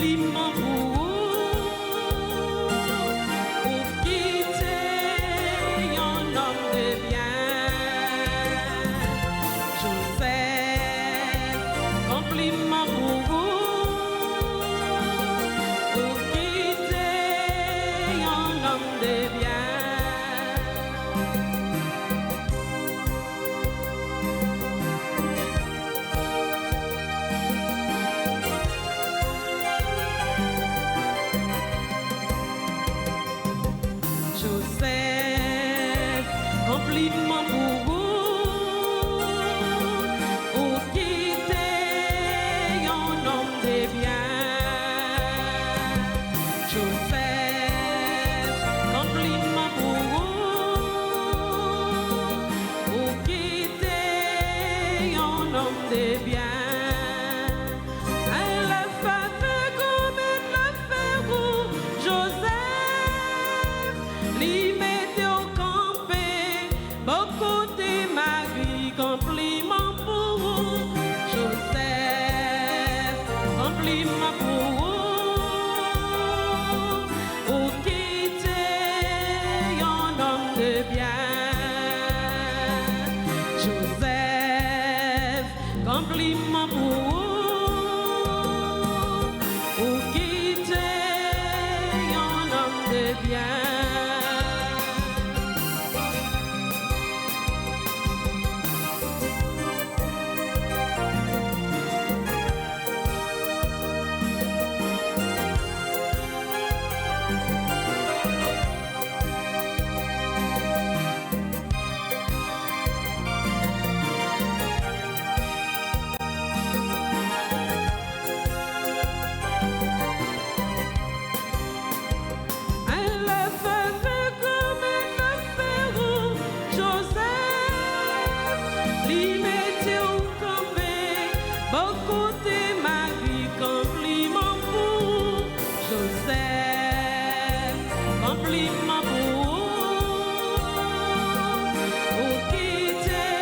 compliment pour quitter un homme de bien. Joseph, compliment pour quitter un homme de bien. Joseph, compliment pour quitter un homme de bien. Joseph, compliment pour quitter un homme de bien. La femme comme la ferrou, Joseph, lui mettez au campé, beaucoup de Marie, compliment pour Joseph, compliment pour quitter un homme de bien. Joseph, compliment pour quitter un homme de bien. La femme comme la ferrou, Joseph, lui mettez au campé, beaucoup de Marie, compliment pour Joseph, compliment pour quitter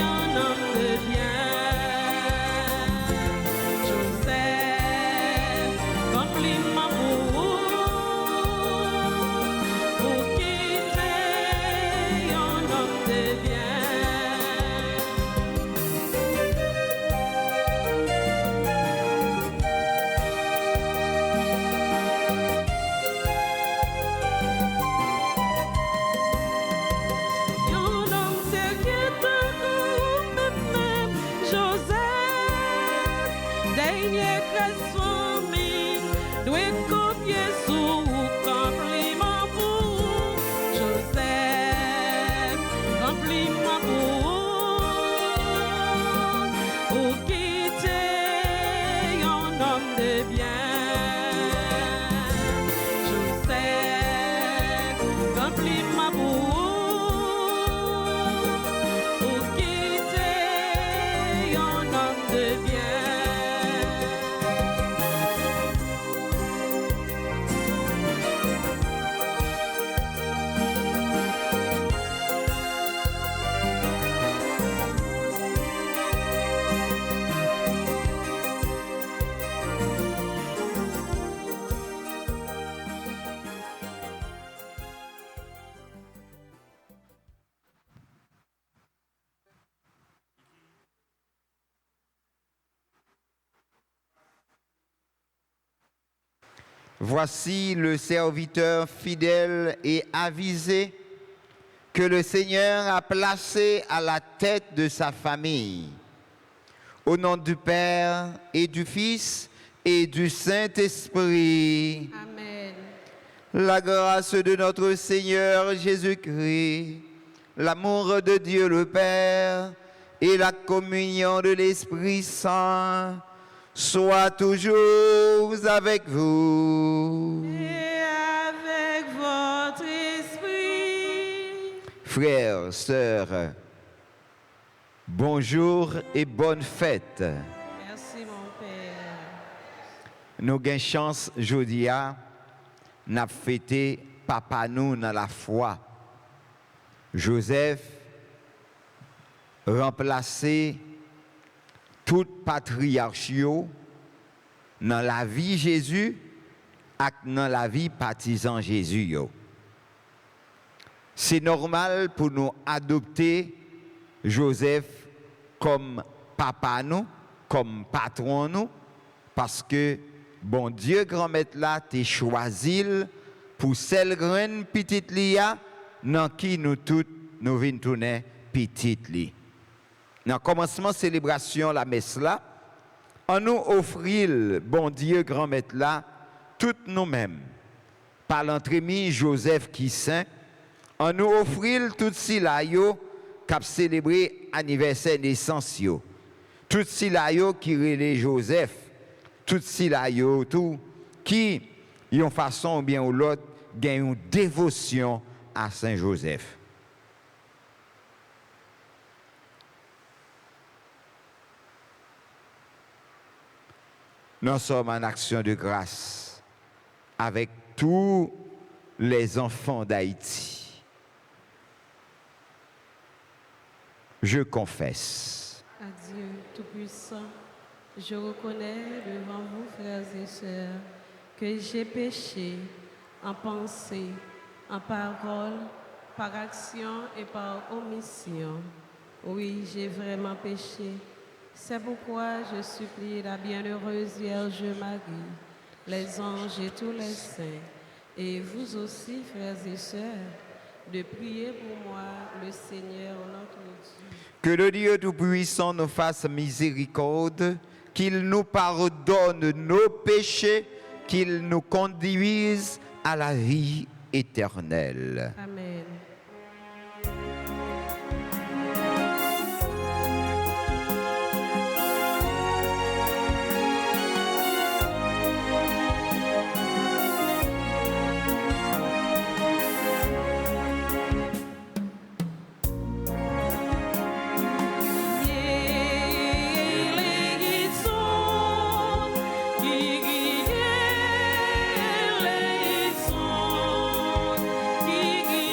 un homme de bien. Joseph, compliment pour quitter un homme de bien. Un homme sérieux comme même Joseph, dernier transformé, doit copier sous compliment pour Joseph, compliment pour quitter un homme de bien. Joseph, compliment pour quitter un homme de bien. Voici le serviteur fidèle et avisé que le Seigneur a placé à la tête de sa famille. Au nom du Père et du Fils et du Saint-Esprit. Amen. La grâce de notre Seigneur Jésus-Christ, l'amour de Dieu le Père et la communion de l'Esprit Saint soient toujours avec vous. Et avec votre esprit. Frères, sœurs, bonjour et bonne fête. Merci mon Père. Nous avons chance aujourd'hui n'a fêté papa nous dans la foi. Joseph remplacé toute patriarchie dans la vie Jésus et dans la vie partisan Jésus. Yo. C'est normal pour nous adopter Joseph comme papa nous, comme patron nous, parce que bon Dieu grand-maître là t'es choisi pour celle grande petite lia dans qui nous toutes nous venons tourner petite li. Dans le commencement célébration la messe là, on nous offrit bon Dieu grand-maître là toutes nous-mêmes par l'entremise Joseph qui saint, on nous offrit tout si là yo qui célébrer anniversaire naissance yo. Tout si là yo qui relait Joseph, tout si là yo tout qui yon façon ou bien ou l'autre gagne une dévotion à Saint Joseph. Nous sommes en action de grâce avec tous les enfants d'Haïti. Je confesse. À Dieu Tout-Puissant, je reconnais devant vous, frères et sœurs, que j'ai péché en pensée, en parole, par action et par omission. Oui, j'ai vraiment péché. C'est pourquoi je supplie la bienheureuse Vierge Marie, les anges et tous les saints, et vous aussi, frères et sœurs, de prier pour moi, le Seigneur notre Dieu. Que le Dieu Tout-Puissant nous fasse miséricorde, qu'il nous pardonne nos péchés, qu'il nous conduise à la vie éternelle. Amen. Gigi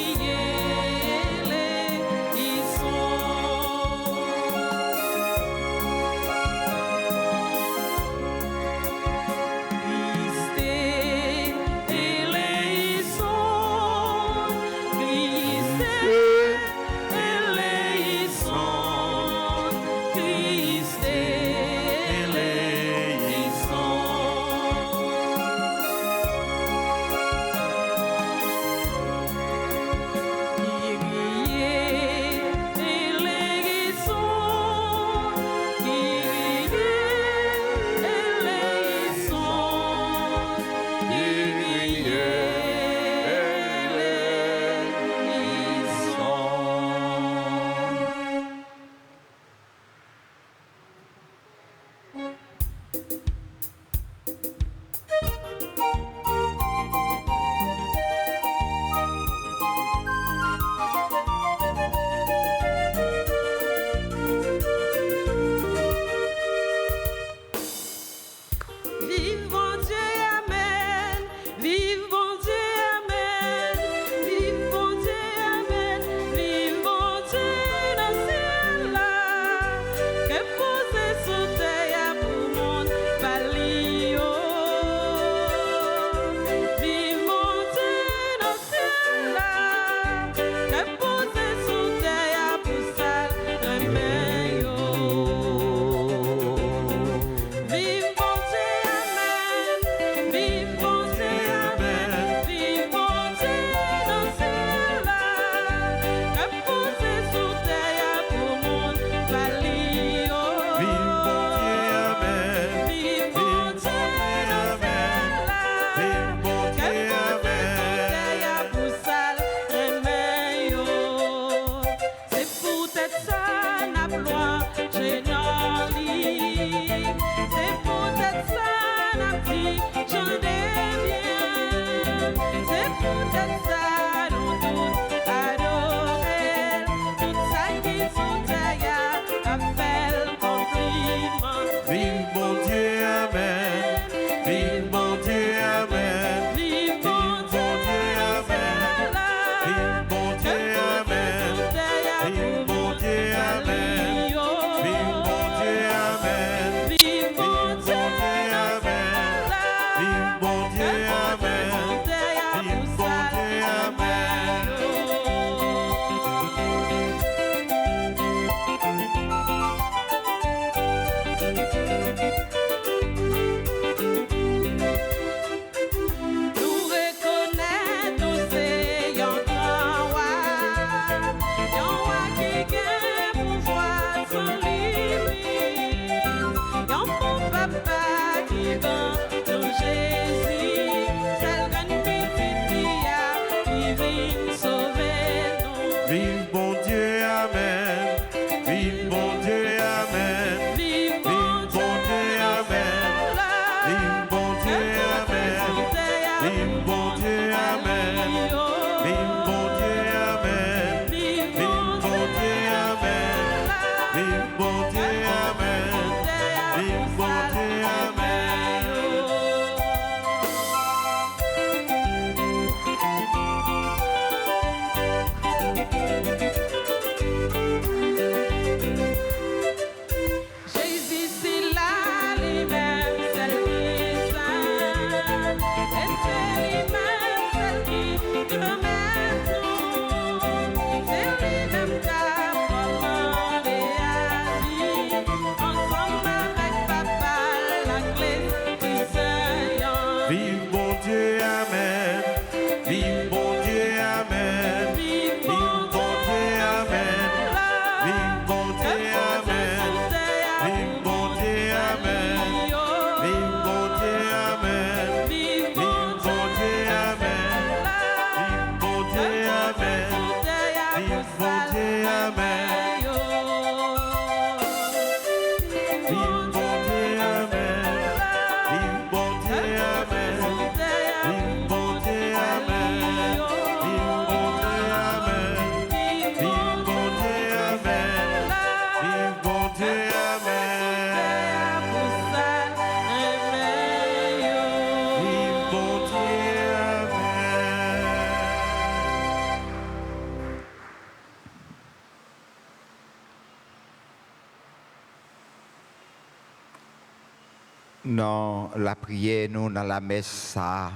Dans la prière, nous, dans la messe, ça,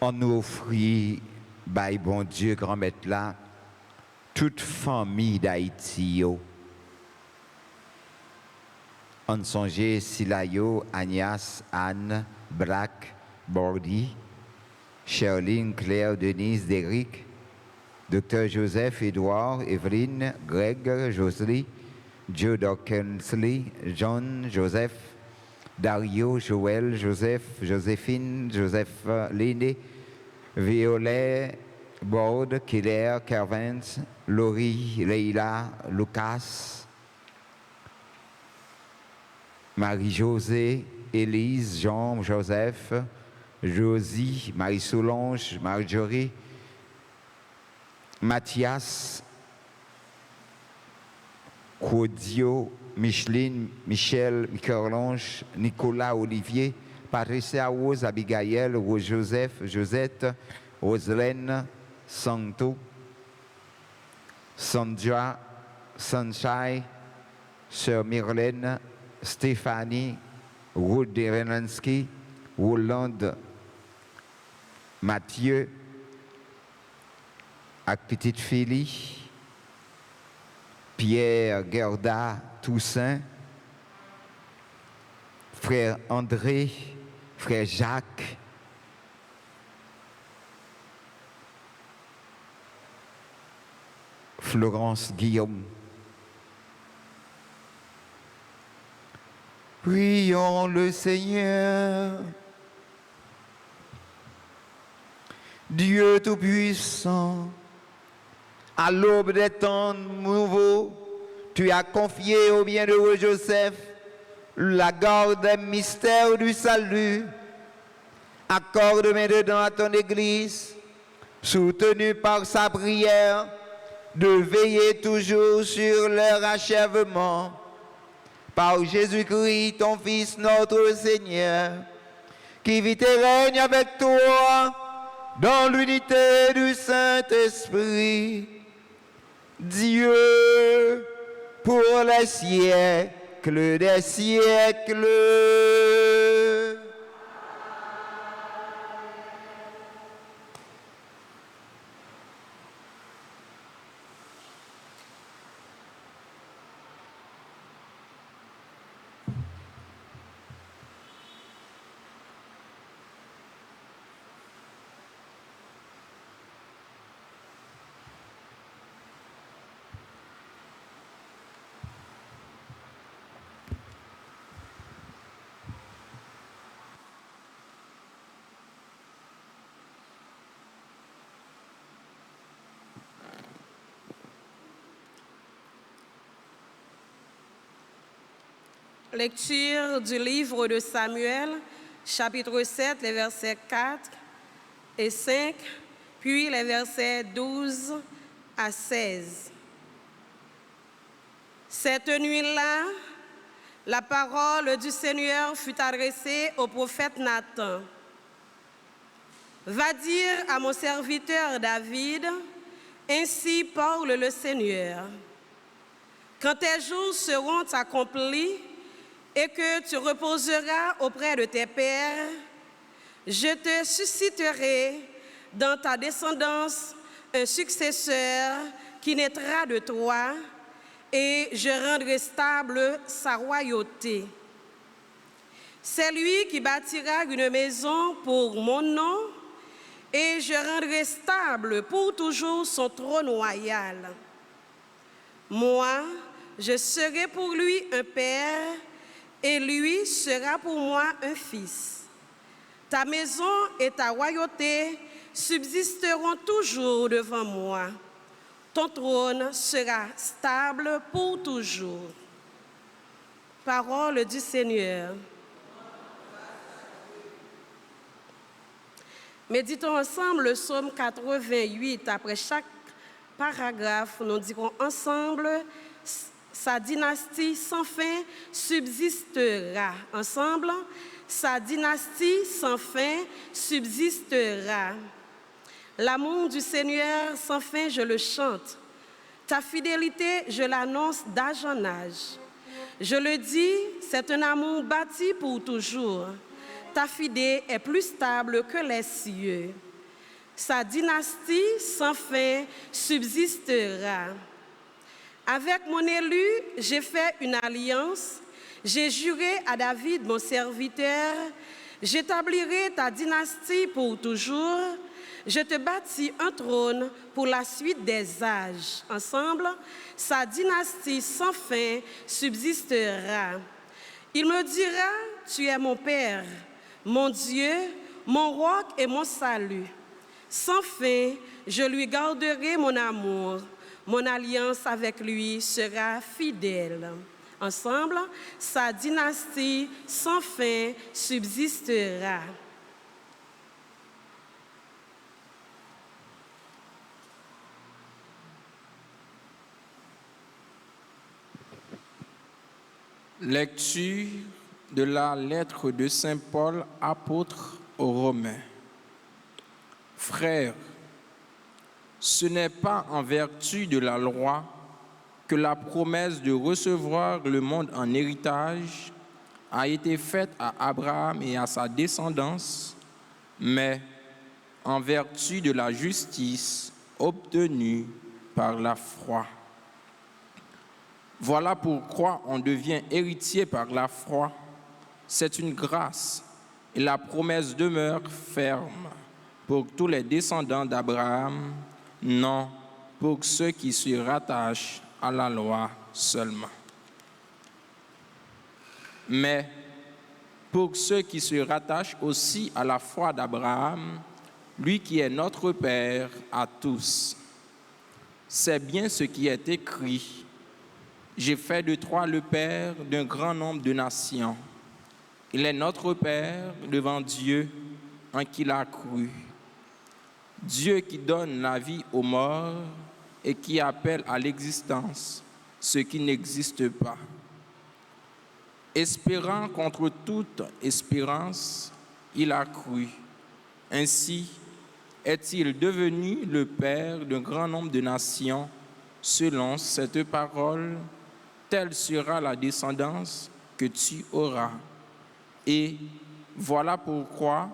on nous offrit, by bon Dieu, grand maître là, toute famille d'Haïti. On songeait Silayo, Agnès, Anne, Braque, Bordy, Sherline, Claire, Denise, Derrick, Dr. Joseph, Edouard, Evelyne, Greg, Joselie, Joe Dawkinsley, John, Joseph, Dario, Joël, Joseph, Joséphine, Joseph Léné, Violet, Borde, Killer, Kervins, Laurie, Leila, Lucas, Marie-Josée, Élise, Jean, Joseph, Josie, Marie-Solange, Marjorie, Mathias, Claudio, Micheline, Michel, Michel-Ange, Nicolas, Olivier, Patricia, Rose, Abigail, Rose Joseph, Josette, Roselaine, Santo, Sandra, Sunshine, Sœur Myrlène, Stéphanie, Ruth Derensky, Roland, Mathieu, avec petite Philly, Pierre, Gerda, Toussaint, frère André, frère Jacques, Florence Guillaume. Prions le Seigneur. Dieu Tout-Puissant, à l'aube des temps nouveaux, tu as confié au bienheureux Joseph la garde des mystères du salut. Accorde maintenant à ton Église, soutenue par sa prière, de veiller toujours sur leur achèvement. Par Jésus-Christ, ton Fils, notre Seigneur, qui vit et règne avec toi dans l'unité du Saint-Esprit, Dieu pour les siècles des siècles. Lecture du livre de Samuel, chapitre 7, les versets 4 et 5, puis les versets 12 à 16. Cette nuit-là, la parole du Seigneur fut adressée au prophète Nathan. Va dire à mon serviteur David, ainsi parle le Seigneur. Quand tes jours seront accomplis, et que tu reposeras auprès de tes pères, je te susciterai dans ta descendance un successeur qui naîtra de toi, et je rendrai stable sa royauté. C'est lui qui bâtira une maison pour mon nom, et je rendrai stable pour toujours son trône royal. Moi, je serai pour lui un père, et lui sera pour moi un fils. Ta maison et ta royauté subsisteront toujours devant moi. Ton trône sera stable pour toujours. Parole du Seigneur. Méditons ensemble le psaume 88. Après chaque paragraphe, nous dirons ensemble: sa dynastie sans fin subsistera. Ensemble, sa dynastie sans fin subsistera. L'amour du Seigneur sans fin, je le chante. Ta fidélité, je l'annonce d'âge en âge. Je le dis, c'est un amour bâti pour toujours. Ta fidèle est plus stable que les cieux. Sa dynastie sans fin subsistera. Avec mon élu, j'ai fait une alliance. J'ai juré à David, mon serviteur, j'établirai ta dynastie pour toujours. Je te bâtis un trône pour la suite des âges. Ensemble, sa dynastie sans fin subsistera. Il me dira, tu es mon Père, mon Dieu, mon roc et mon salut. Sans fin, je lui garderai mon amour. Mon alliance avec lui sera fidèle. Ensemble, sa dynastie sans fin subsistera. Lecture de la lettre de Saint Paul, apôtre aux Romains. Frères, ce n'est pas en vertu de la loi que la promesse de recevoir le monde en héritage a été faite à Abraham et à sa descendance, mais en vertu de la justice obtenue par la foi. Voilà pourquoi on devient héritier par la foi. C'est une grâce et la promesse demeure ferme pour tous les descendants d'Abraham, non pour ceux qui se rattachent à la loi seulement. Mais pour ceux qui se rattachent aussi à la foi d'Abraham, lui qui est notre Père à tous. C'est bien ce qui est écrit. J'ai fait de toi le Père d'un grand nombre de nations. Il est notre Père devant Dieu en qui il a cru. Dieu qui donne la vie aux morts et qui appelle à l'existence ce qui n'existe pas. Espérant contre toute espérance, il a cru. Ainsi est-il devenu le Père d'un grand nombre de nations selon cette parole. Telle sera la descendance que tu auras. Et voilà pourquoi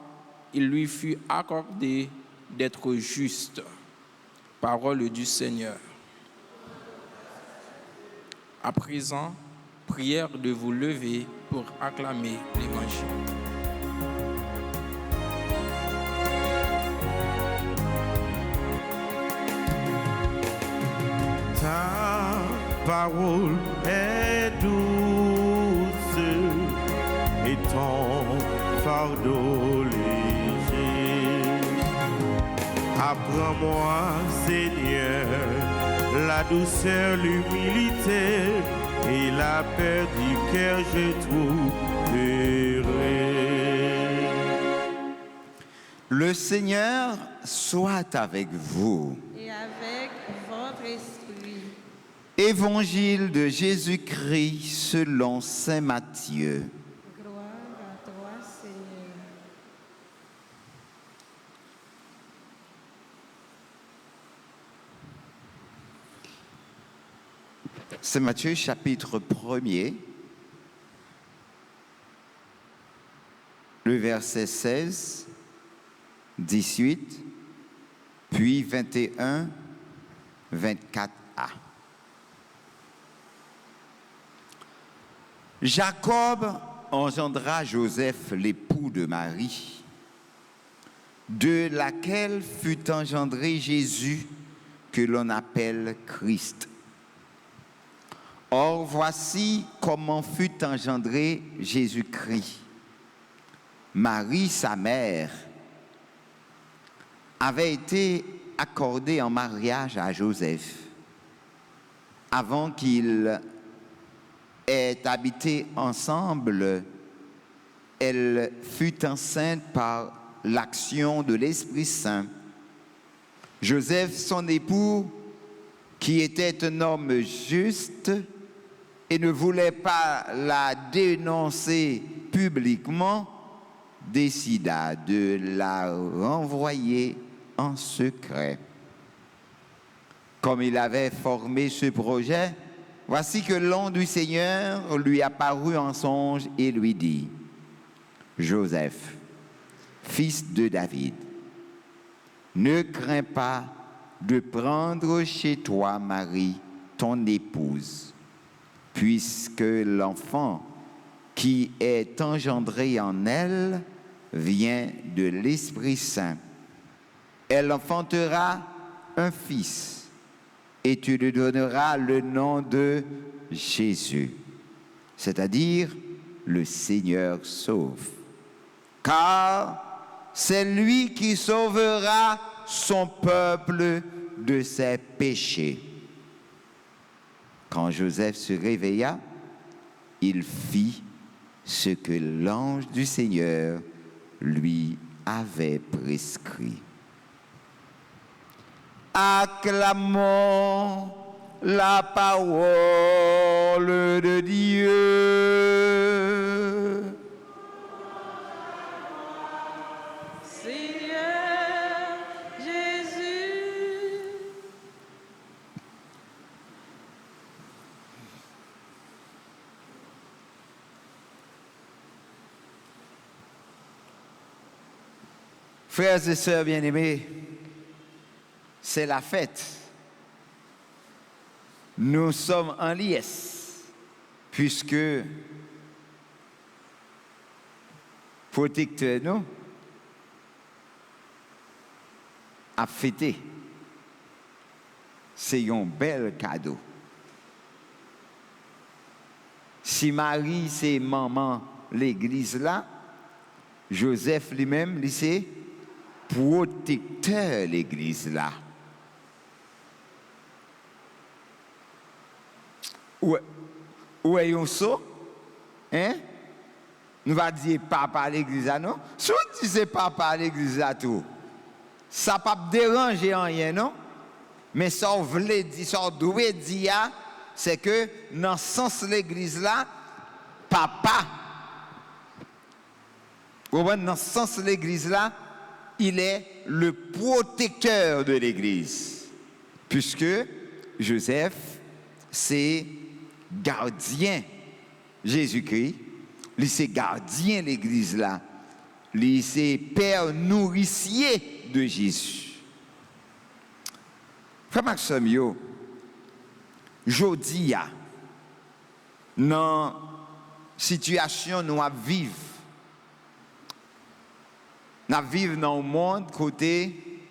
il lui fut accordé d'être juste. Parole du Seigneur. À présent, prière de vous lever pour acclamer l'Évangile. Ta parole est douce et ton fardeau léger. Apprends-moi, Seigneur, la douceur, l'humilité et la paix du cœur, je trouverai. Le Seigneur soit avec vous. Et avec votre esprit. Évangile de Jésus-Christ selon saint Matthieu. Gloire à toi, Seigneur. Saint Matthieu, chapitre 1er, le verset 16, 18, puis 21, 24a. Jacob engendra Joseph, l'époux de Marie, de laquelle fut engendré Jésus, que l'on appelle Christ. Or, voici comment fut engendré Jésus-Christ. Marie, sa mère, avait été accordée en mariage à Joseph avant qu'ils aient habité ensemble. Elle fut enceinte par l'action de l'Esprit Saint. Joseph, son époux, qui était un homme juste et ne voulait pas la dénoncer publiquement, décida de la renvoyer en secret. Comme il avait formé ce projet, voici que l'ange du Seigneur lui apparut en songe et lui dit, Joseph, fils de David, ne crains pas de prendre chez toi Marie, ton épouse, puisque l'enfant qui est engendré en elle vient de l'Esprit Saint. Elle enfantera un fils et tu lui donneras le nom de Jésus, c'est-à-dire le Seigneur sauve. Car c'est lui qui sauvera son peuple de ses péchés. Quand Joseph se réveilla, il fit ce que l'ange du Seigneur lui avait prescrit. Acclamons la parole de Dieu. Seigneur Jésus. Frères et sœurs bien-aimés, c'est la fête. Nous sommes en liesse, puisque protecteur nous a fêté. C'est un bel cadeau. Si Marie, c'est maman l'église là, Joseph lui-même, c'est protecteur l'église là. Où est un saut? Hein? Nous va dire papa à l'église là, non? Si on dit c'est papa à l'église là tout, ça ne va pas déranger en rien, non? Mais ça veut dire, ça doit dire, c'est que dans le sens de l'église là, papa, dans le sens de l'église là, il est le protecteur de l'église. Puisque Joseph, c'est gardien Jésus-Christ, lui c'est gardien l'église là, lui c'est père nourricier de Jésus. Frère Maxime, yo, jodi ya, dans situation nous vivons dans un monde côté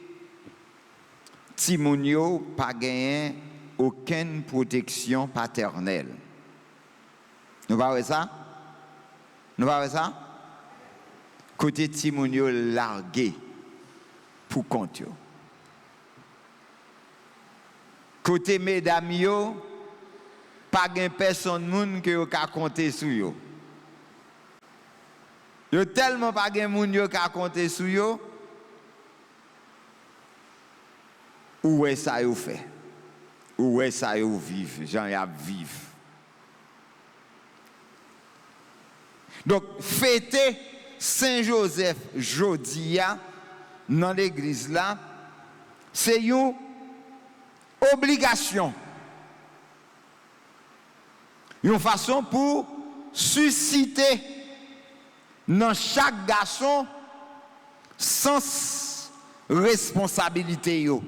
Timounio pas gagné aucune protection paternelle. Nous voyons ça? Nous voyons ça? Côté Timounio largué pour compte. Côté mesdames yo, pas de personne moun que yo ka compter sur yo. Yo tellement pas de moun yo ka compter sur yo. Où est ça yo fait? Où est ça yo vive? Jean y a vive. Donc fêter Saint-Joseph jodia dans l'église là, c'est une obligation. Une façon pour susciter dans chaque garçon sens responsabilité yo.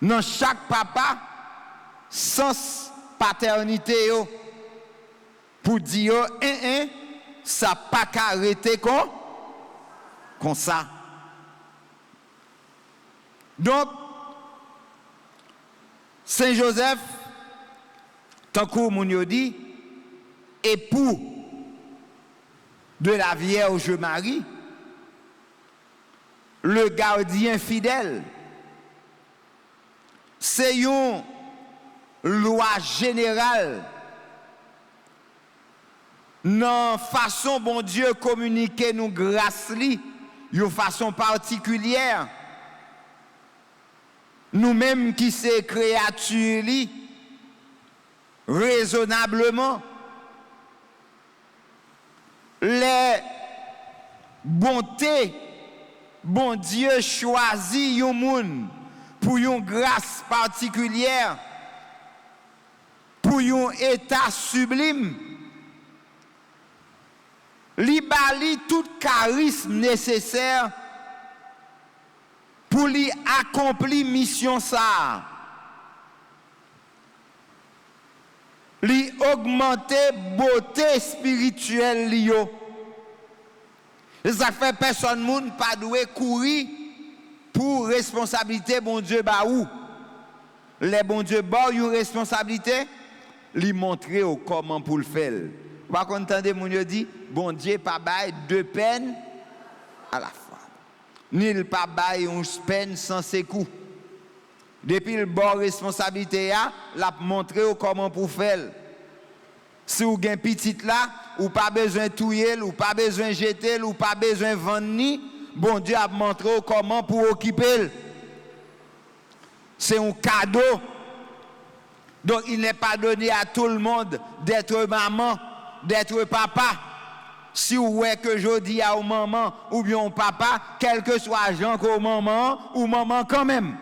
Dans chaque papa sens paternité yo. Pour dire ça pas qu'arrêter comme ça. Donc Saint Joseph, tant que mon yo dit, époux de la Vierge Marie, le gardien fidèle, c'est une loi générale. Non, façon bon Dieu communiquer nous grâce li, une façon particulière. Nous-mêmes qui sommes créatures li, raisonnablement, les bontés, bon Dieu choisit un monde pour une grâce particulière pour un état sublime. Li bali tout charisme nécessaire pour lui accomplir mission ça. Li augmenter beauté spirituelle liyo. Ça fait personne moun pas doué courir pour responsabilité bon Dieu ba ou. Les bon Dieu ba une responsabilité, li montrer comment pour le faire. Pas qu'entendez mon Dieu dit bon Dieu pas bail deux peines à la fois. Ni le pas bail une peine sans ses coups. Depuis le bon responsabilité a, l'a montrer comment pour faire. Si vous avez un petit là, ou pas besoin de touiller, ou pas besoin de jeter, ou pas besoin de vendre ni, bon Dieu a montré comment pour occuper. C'est un cadeau. Donc il n'est pas donné à tout le monde d'être maman, d'être papa. Si vous voyez que je dis à maman ou bien au papa, quel que soit Jean qu'au maman ou maman quand même.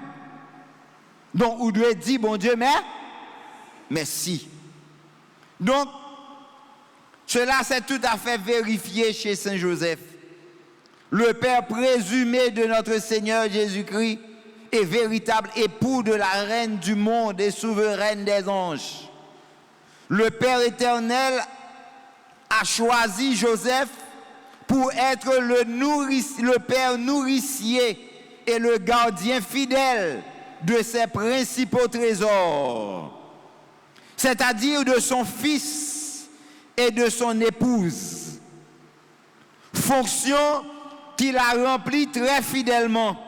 Donc vous devez dire bon Dieu merci. Donc cela c'est tout à fait vérifié chez Saint Joseph. Le père présumé de notre Seigneur Jésus-Christ est véritable époux de la reine du monde et souveraine des anges. Le Père éternel a choisi Joseph pour être le père nourricier et le gardien fidèle de ses principaux trésors, c'est-à-dire de son fils et de son épouse. Fonction qu'il a remplie très fidèlement.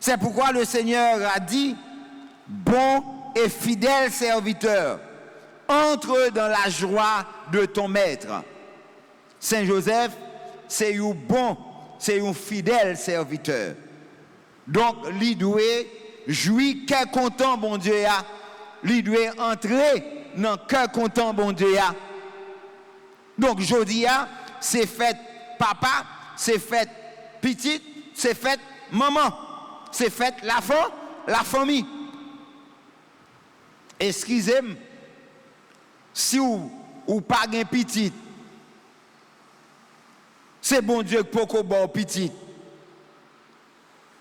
C'est pourquoi le Seigneur a dit, bon et fidèle serviteur, entre dans la joie de ton maître. Saint Joseph, c'est un bon, c'est un fidèle serviteur. Donc, lui doit jouir quel content bon Dieu a. Lui doit entrer dans quel content bon Dieu a. Donc, jodi a, c'est fait papa, c'est fait petite, c'est fait maman. C'est fait la famille. Excusez-moi, si ou pas un petit, c'est bon Dieu pour qu'on bon petit.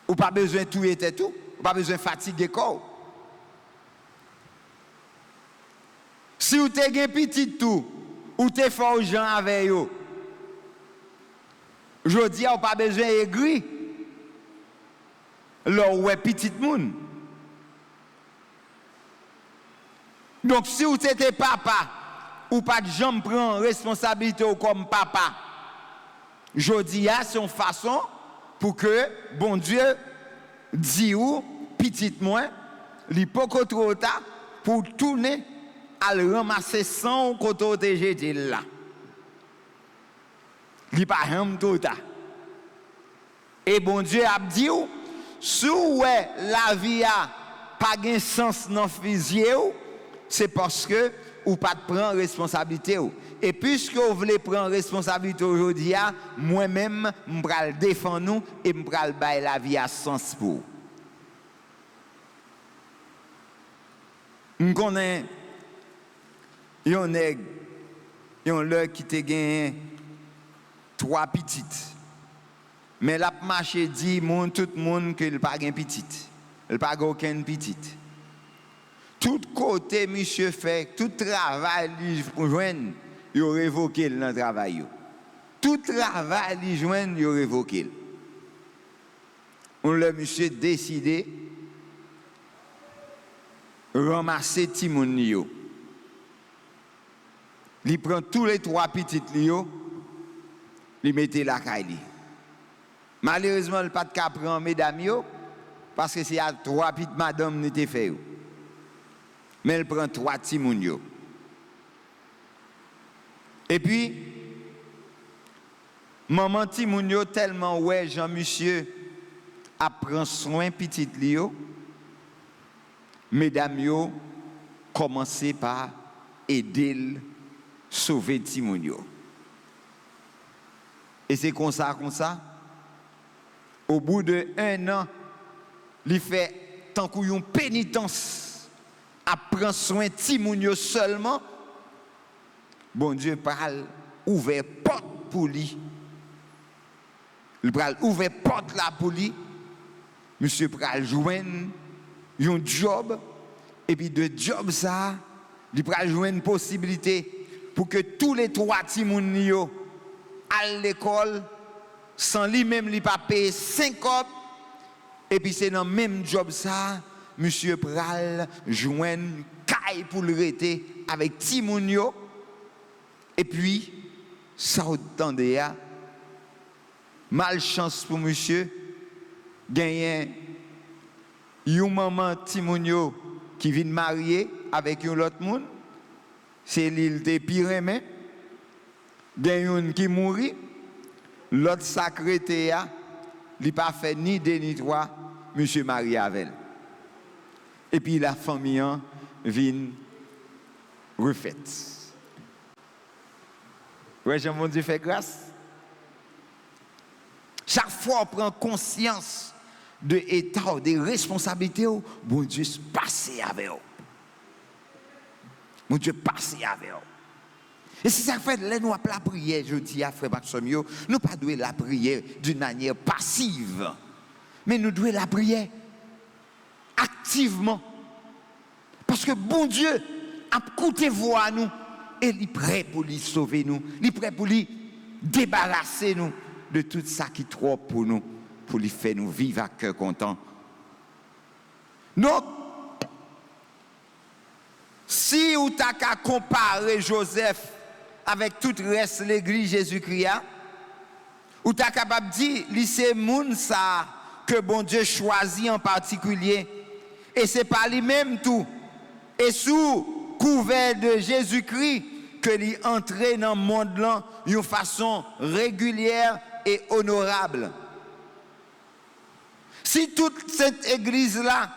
Ou pas besoin de tout et tout, ou pas besoin de fatiguer corps. Si ou t'es un petit tout, ou t'es fort gens avec eux, je dis ou pas besoin d'aigri. Là où est petit moun. Donc si vous étiez papa ou pas de gens prend responsabilité comme papa, je dis c'est une façon pour que bon Dieu dit ou petit moins, li poko trop tard pour tourner à le ramasser sans côté jeter là. Li pas ham trop tard. Et bon Dieu a dit ou si la vie a pas de sens dans physique, c'est parce que ou pas de prendre responsabilité. Et puisque vous voulez prendre responsabilité aujourd'hui, moi-même, je vais défendre nous et je vais bailler la vie à sens pour. Je connais un nègre, un qui te gagne 3 petites. Mais la marché dit tout le monde qu'il n'a pas de petite. Il n'a pas aucune petite. Tout côté, monsieur fait, tout travail, il joint, il a révoqué dans le travail. Tout travail, il joint, il a révoqué. Le monsieur décidé de ramasser Timoun. Il prend tous les 3 petites, il met la caille. Malheureusement, le pas de cas prend mesdames, parce que c'est à 3 petites madame n'était fait. Mais elle prend 3 timoun. Et puis, maman timoun tellement ouais, Jean-Monsieur a pris soin petit lio. Mesdames commencé par aider sauver timoun. Et c'est comme ça. Au bout de 1 an, il fait tant qu'il y a une pénitence à prendre soin de Timounio seulement, bon Dieu parle, ouvert porte pour lui. Il pral ouvert porte là pour lui. Monsieur pral joindre un job et puis de job ça, il pral joindre une possibilité pour que tous les 3 Timounio à l'école sans lui-même lui pas payer 5 copes et puis c'est dans le même job ça, monsieur pral joindre caille pour le rester avec Timounio. Et puis, ça attendait à malchance pour monsieur, gagner une maman Timounio qui vient marier avec un autre monde, c'est l'île de Pyrénées, gagner une qui mourit, l'autre sacré théa, il n'a pas fait ni 2 ni 3, monsieur marié avec elle. Et puis la famille vient refaite. Oui, Jean-Mon Dieu fait grâce. Chaque fois on prend conscience de l'état, des responsabilités, bon Dieu passe avec vous. Mon Dieu passe avec vous. Et si ça fait là, nous la prière, je dis à Frère Maximio, nous pas devons la prière d'une manière passive, mais nous devons la prière activement. Parce que bon Dieu a écouté voix à nous. Et il est prêt pour lui sauver nous. Il est prêt pour lui débarrasser nous de tout ça qui est trop pour nous. Pour lui faire nous vivre à cœur content. Donc, si vous avez qu'à comparer Joseph avec tout le reste de l'église Jésus-Christ, vous êtes capable de dire, c'est moun ça que bon Dieu choisit en particulier. Et ce n'est pas lui-même tout. Et sous couvert de Jésus-Christ, que l'y entrer dans le monde là d'une façon régulière et honorable. Si toute cette église là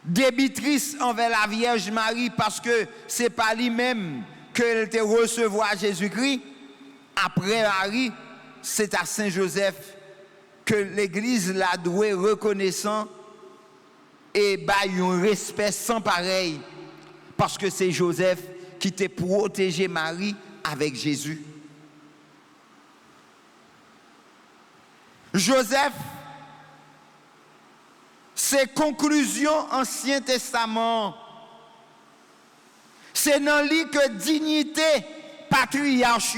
débitrice envers la Vierge Marie parce que c'est pas lui-même qu'elle te recevoir Jésus-Christ, après Marie, c'est à Saint-Joseph que l'église là doit reconnaissant et bailler un respect sans pareil parce que c'est Joseph qui t'a protégé Marie avec Jésus. Joseph, c'est conclusion Ancien Testament. C'est dans lui que dignité patriarche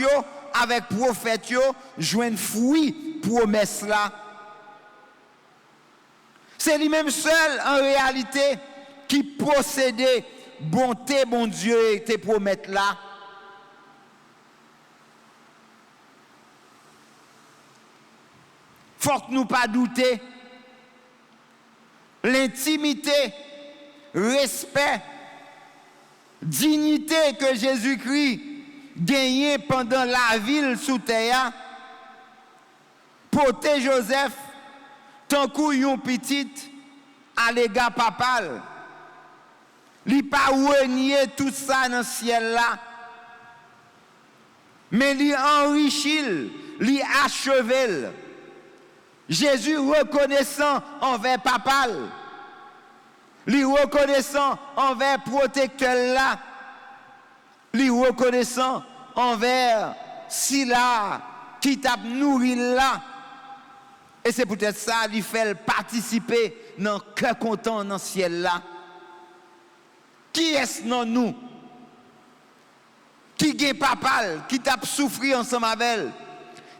avec prophète joignent fruit promesse là. C'est lui-même seul en réalité qui possédait bonté, bon Dieu, et te promettre là. Faut que nous pas douter. L'intimité, respect, dignité que Jésus-Christ gagnait pendant la ville sous terre, porter Joseph, tant qu'on petit à l'égard papal. Il n'a pas renié tout ça dans le ciel là. Mais il enrichit, il achevé. Jésus reconnaissant envers papal. Il reconnaissant envers protecteur là. Il reconnaissant envers Sila qui t'a nourri là. Et c'est peut-être ça qu'il fait participer dans le cœur content dans le ciel là. Qui est-ce non nous? Qui est papal, qui t'a souffri ensemble avec elle,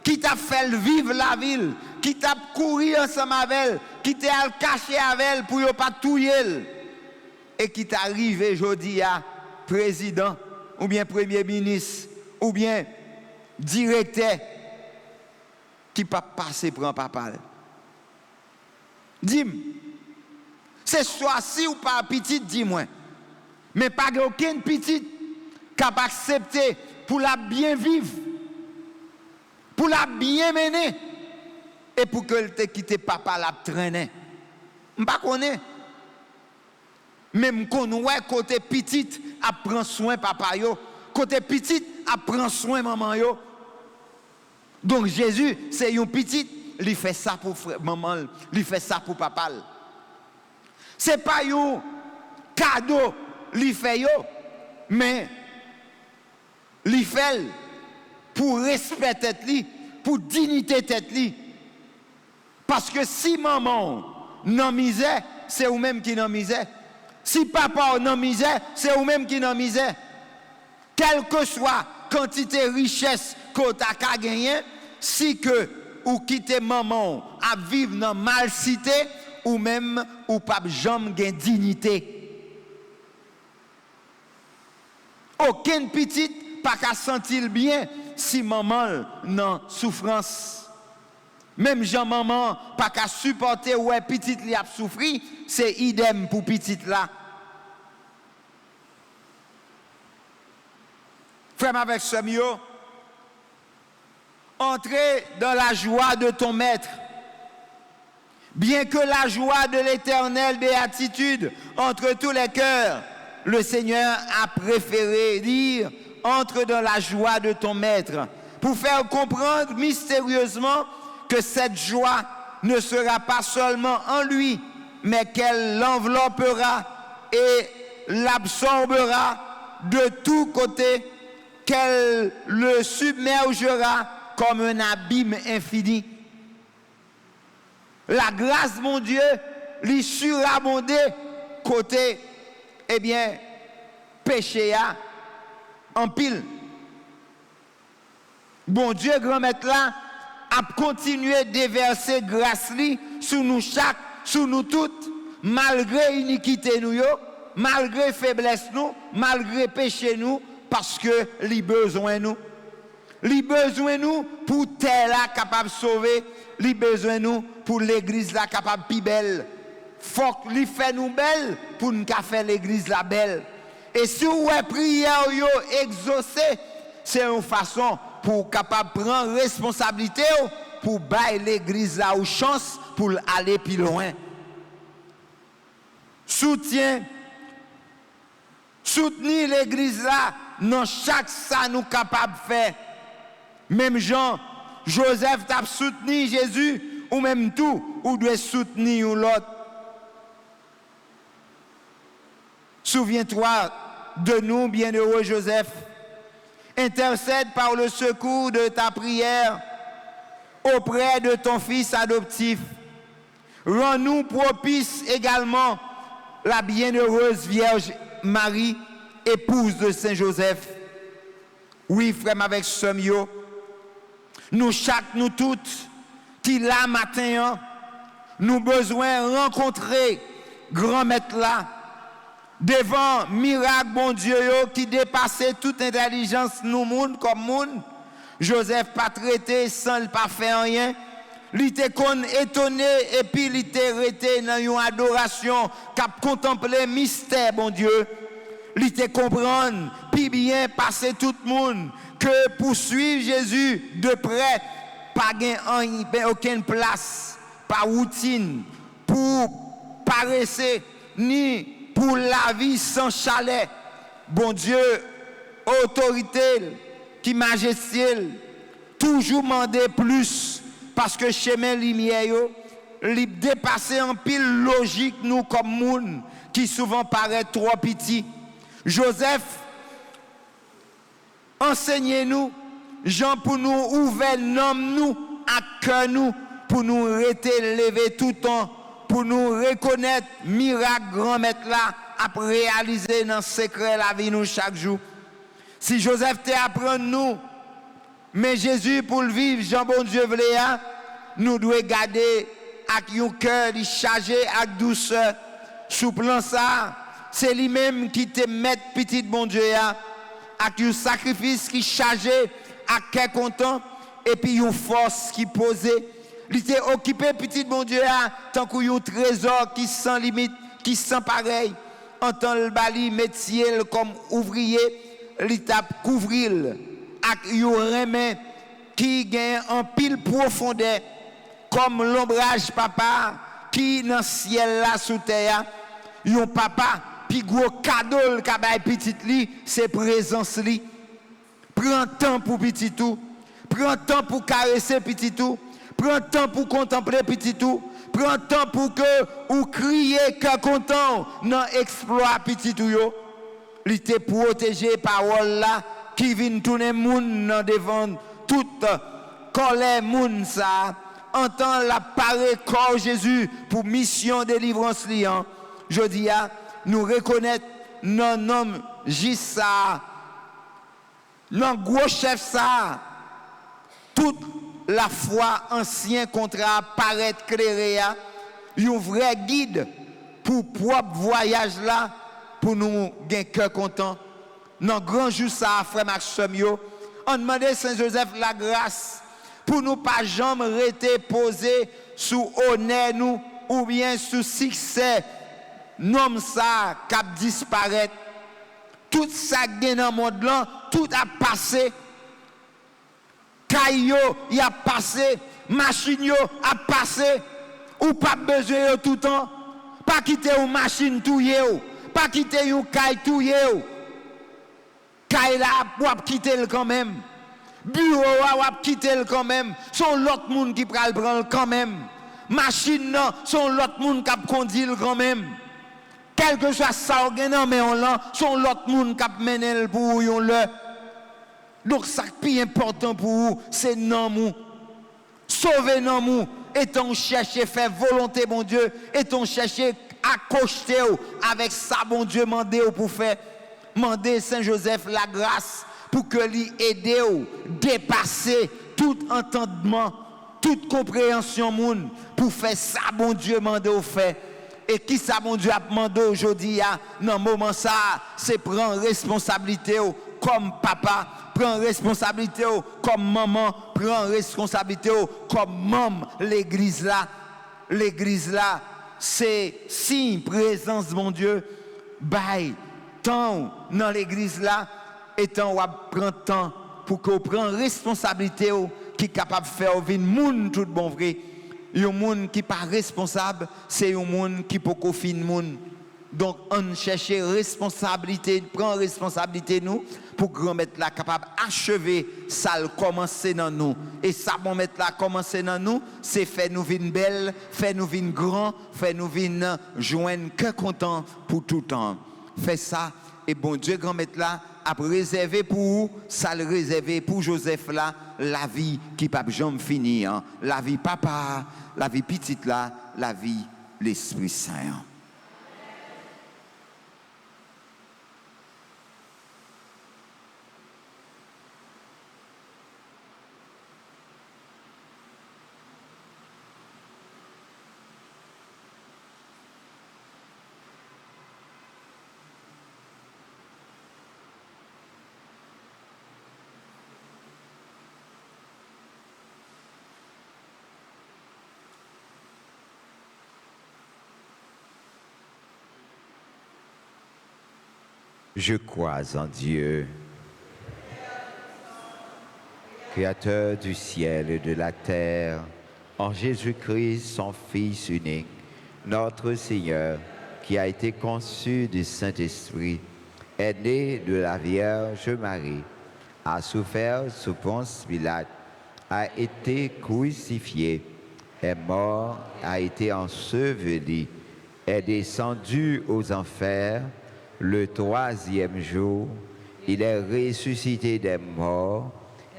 qui t'a fait vivre la ville, qui t'a couru ensemble avec elle, qui t'a caché avec elle pour ne pas touiller, et qui t'a arrivé aujourd'hui à président, ou bien premier ministre, ou bien directeur, qui ne peut pas passer pour un papal. Dis-moi, c'est soit si ou pas petit, dis-moi. Mais pas aucune petite capable d'accepter pour la bien vivre, pour la bien mener, et pour qu'elle te quitte papa la traîner. Je ne connais pas. Même qu'on ouais côté petite à prendre soin papa yo, côté petite à prendre soin maman yo. Donc Jésus, c'est une petite, il fait ça pour maman, il fait ça pour papa. C'est pas une cadeau li fait yo, mais li fait pour respect tête li, pour dignité tête li. Parce que si maman non misère, c'est ou même qui non misère. Si papa non misère, c'est ou même qui non misère. Quelle que soit quantité richesse qu'on t'a gagné, si que ou quitter maman à vivre dans mal cité ou même ou pas jamais gain dignité. Aucune petite pas qu'à sentir bien si maman non souffrance. Même Jean maman pas qu'à supporter ouais petite li a souffri, c'est idem pour petite là. Frère avec ce mieux, entrer dans la joie de ton maître. Bien que la joie de l'éternel béatitude entre tous les cœurs, le Seigneur a préféré dire entre dans la joie de ton maître pour faire comprendre mystérieusement que cette joie ne sera pas seulement en lui, mais qu'elle l'enveloppera et l'absorbera de tous côtés, qu'elle le submergera comme un abîme infini. La grâce, mon Dieu, lui surabondé côté, eh bien, péché en pile. Bon Dieu, grand maître là, a continué de déverser grâce li sur nous chaque, sur nous toutes, malgré iniquité nous, malgré faiblesse nous, malgré péché nous, parce que li besoin nous. Li besoin nous pour terre là capable de sauver, li besoin nous pour l'église là capable de belle. Faut li fait nous belle pour nous faire l'église là belle. Et si vous avez prière yo exaucé, c'est une façon pour capable prendre responsabilité pour bailler l'église là ou chance pour aller plus loin. Soutenir l'église là dans chaque ça nous capable de faire. Même Jean, Joseph t'a soutenu Jésus ou même tout ou doit soutenir l'autre. Souviens-toi de nous, bienheureux Joseph. Intercède par le secours de ta prière auprès de ton fils adoptif. Rends-nous propice également la bienheureuse Vierge Marie, épouse de Saint Joseph. Oui, frère, avec ce mio, nous chaque, nous toutes, qui là matin, nous besoin rencontrer grand maître là, devant miracle bon Dieu qui dépassait toute intelligence nous monde comme monde. Joseph pas traité sans le pas faire rien. Il était étonné et puis il était resté dans une adoration cap contempler mystère bon Dieu. Il était comprendre puis bien passer tout le monde que pour suivre Jésus de près pas aucune place, pas routine pour paresser ni pour la vie sans chalet. Bon Dieu, autorité, qui majesté, toujours demander plus, parce que chemin lumière, il dépasse en pile logique nous comme monde, qui souvent paraît trop petit. Joseph, enseignez-nous, Jean pour nous ouvrir nous à cœur nous, pour nous rester lever tout le temps, pour nous reconnaître miracle grand maître là à réaliser dans le secret la vie nous chaque jour. Si Joseph te apprend nous, mais Jésus pour le vivre, Jean bon Dieu voulait, nous devons garder avec un cœur chargé avec douceur. Sous plan ça, c'est lui-même qui te met petit bon Dieu avec un sacrifice qui chargé à quel content et puis une force qui posée. Il était occupé, petit bon Dieu, tant qu'il y a un trésor qui sans limite, qui sans pareil. En tant le bali, métier comme ouvrier, il t'a couvrir avec un remède qui gagne en pile profondeur, comme l'ombrage papa qui dans le ciel là sous terre. Un papa, puis gros cadeau qu'a bail petit li, c'est présence li. Prends temps pour petit tout, prends temps pour caresser petit tout. Prends temps pour contempler petit tout. Prends temps pour que ou crier que content dans exploit petit tout yo. Il te protéger parole là qui vient tourner moun devant toute colère moun ça. Entend la parole corps Jésus pour mission délivrance liant. Je dis à nous reconnaître non homme Jissa, non gros chef ça. Toute la foi ancien contrat paraît clairé, un vrai guide pour propre voyage là, pour nous gagner cœur content. Dans grand jour ça, frère Maxime yo, on demande Saint-Joseph la grâce pour nous pas jamais rester posé sous honneur nous ou bien sous succès nom ça cap disparaître. Tout ça gagne dans le monde là, tout a passé. Caillou y a passé, machine yo a passé, ou pas besoin tout le temps, pas quitter une machine tout yo, pas quitter une caille tout yo. Caille là pour quitter le quand même. Bureau a quitter le quand même. Son l'autre monde qui pral prendre quand même. Machine non, son l'autre monde qui conduire quand même. Quel que soit ça mais on là, son l'autre monde qui mener pour yon le. Donc, ça qui est important pour vous, c'est non mou. Sauver non mou. Et on cherche faire volonté, bon Dieu. Et on cherche accoster avec ça, bon Dieu, mandé pour faire. Mandez Saint-Joseph la grâce pour que lui aide ou dépasser tout entendement, toute compréhension moun pour faire ça, bon Dieu, mandé au fait. Et qui ça, bon Dieu, a demandé aujourd'hui, dans le moment ça, c'est prendre responsabilité comme papa. Prends responsabilité comme maman, prends responsabilité comme membre l'église là. L'église là, c'est signe présence mon Dieu. Bye. Temps dans l'église là, et temps ou prend temps pour qu'on prenne responsabilité qui est capable de faire vivre moun tout bon vrai. Un monde qui pas responsable, c'est un monde qui peut fin moun. Donc on cherche responsabilité, prend responsabilité nous pour grand mettre là capable achever ça le commencer dans nous et ça bon mettre là commencer dans nous c'est faire nous vinn belle, faire nous vinn grand, faire nous vinn joindre que content pour tout temps. Fait ça et bon Dieu grand mettre là a réservé pour vous, ça le réservé pour Joseph là la vie qui pas jamais finir, la vie papa, la vie petite là, la vie l'Esprit Saint. Je crois en Dieu, Créateur du ciel et de la terre, en Jésus-Christ, son Fils unique, notre Seigneur, qui a été conçu du Saint-Esprit, est né de la Vierge Marie, a souffert sous Ponce Pilate, a été crucifié, est mort, a été enseveli, est descendu aux enfers. Le troisième jour, il est ressuscité des morts,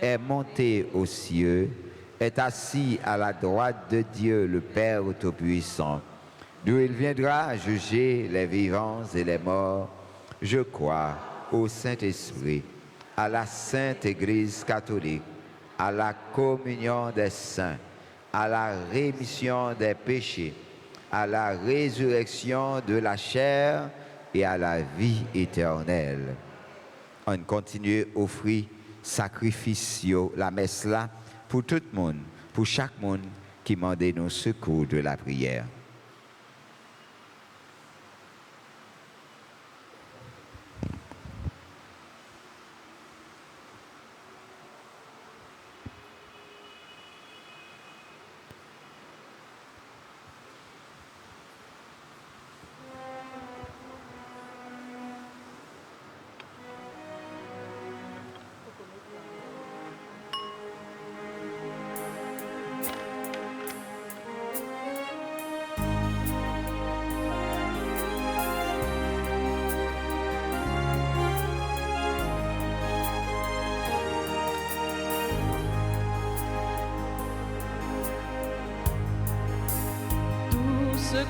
est monté aux cieux, est assis à la droite de Dieu, le Père Tout-Puissant, d'où il viendra juger les vivants et les morts. Je crois au Saint-Esprit, à la Sainte Église catholique, à la communion des saints, à la rémission des péchés, à la résurrection de la chair, et à la vie éternelle. On continue à offrir sacrifice, la messe là, pour tout le monde, pour chaque monde qui demande nos secours de la prière.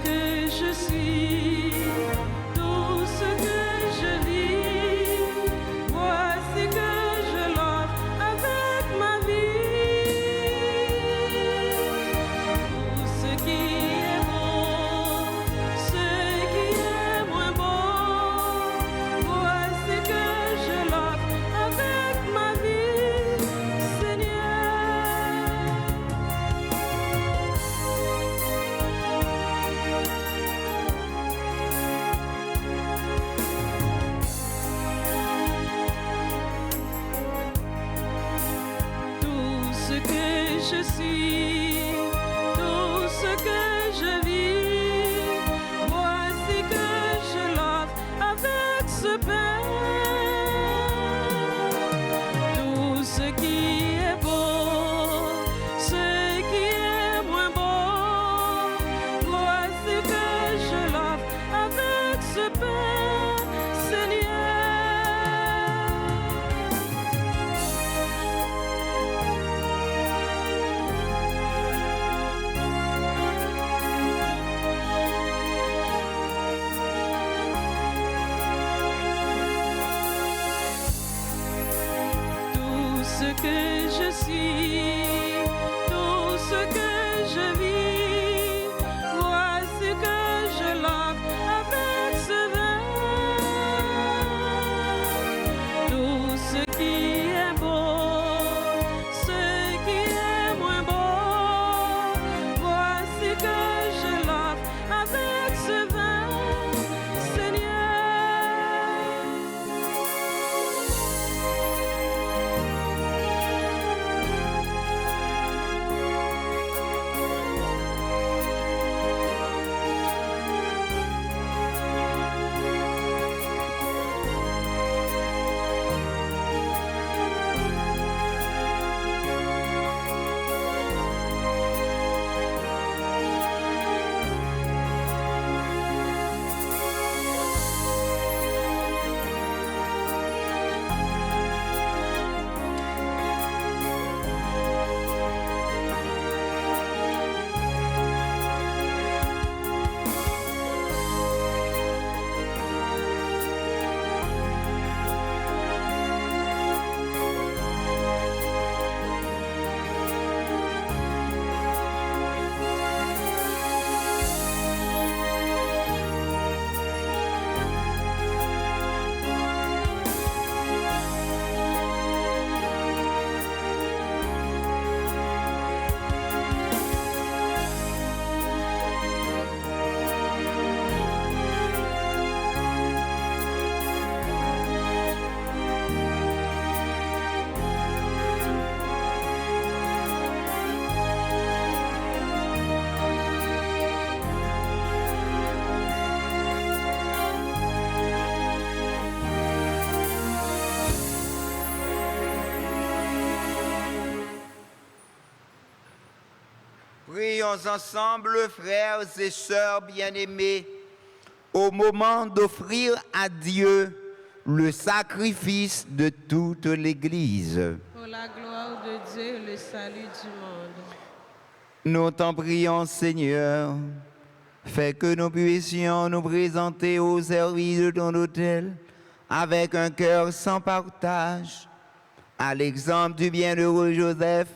que je suis, tout ce que je vis, voici que je l'offre avec ma vie. Tout ce qui est beau, ce qui est moins beau, voici que je l'offre avec ma vie, Seigneur. Tout ce que je suis, tout ce que je vis, voici que je l'offre avec ce pain. Tout ce qui est beau, ce qui est moins beau, voici que je l'offre avec ce pain, Seigneur. Tout ce que je suis, tout ce que je vis, voici que je l'offre avec ce vin. Tout ce qui est beau, ce qui est moins beau, voici que je l'offre avec ce vin, Seigneur. Prions ensemble, frères et sœurs bien-aimés, au moment d'offrir à Dieu le sacrifice de toute l'Église. Pour la gloire de Dieu et le salut du monde. Nous t'en prions, Seigneur, fais que nous puissions nous présenter au service de ton autel avec un cœur sans partage, à l'exemple du bienheureux Joseph,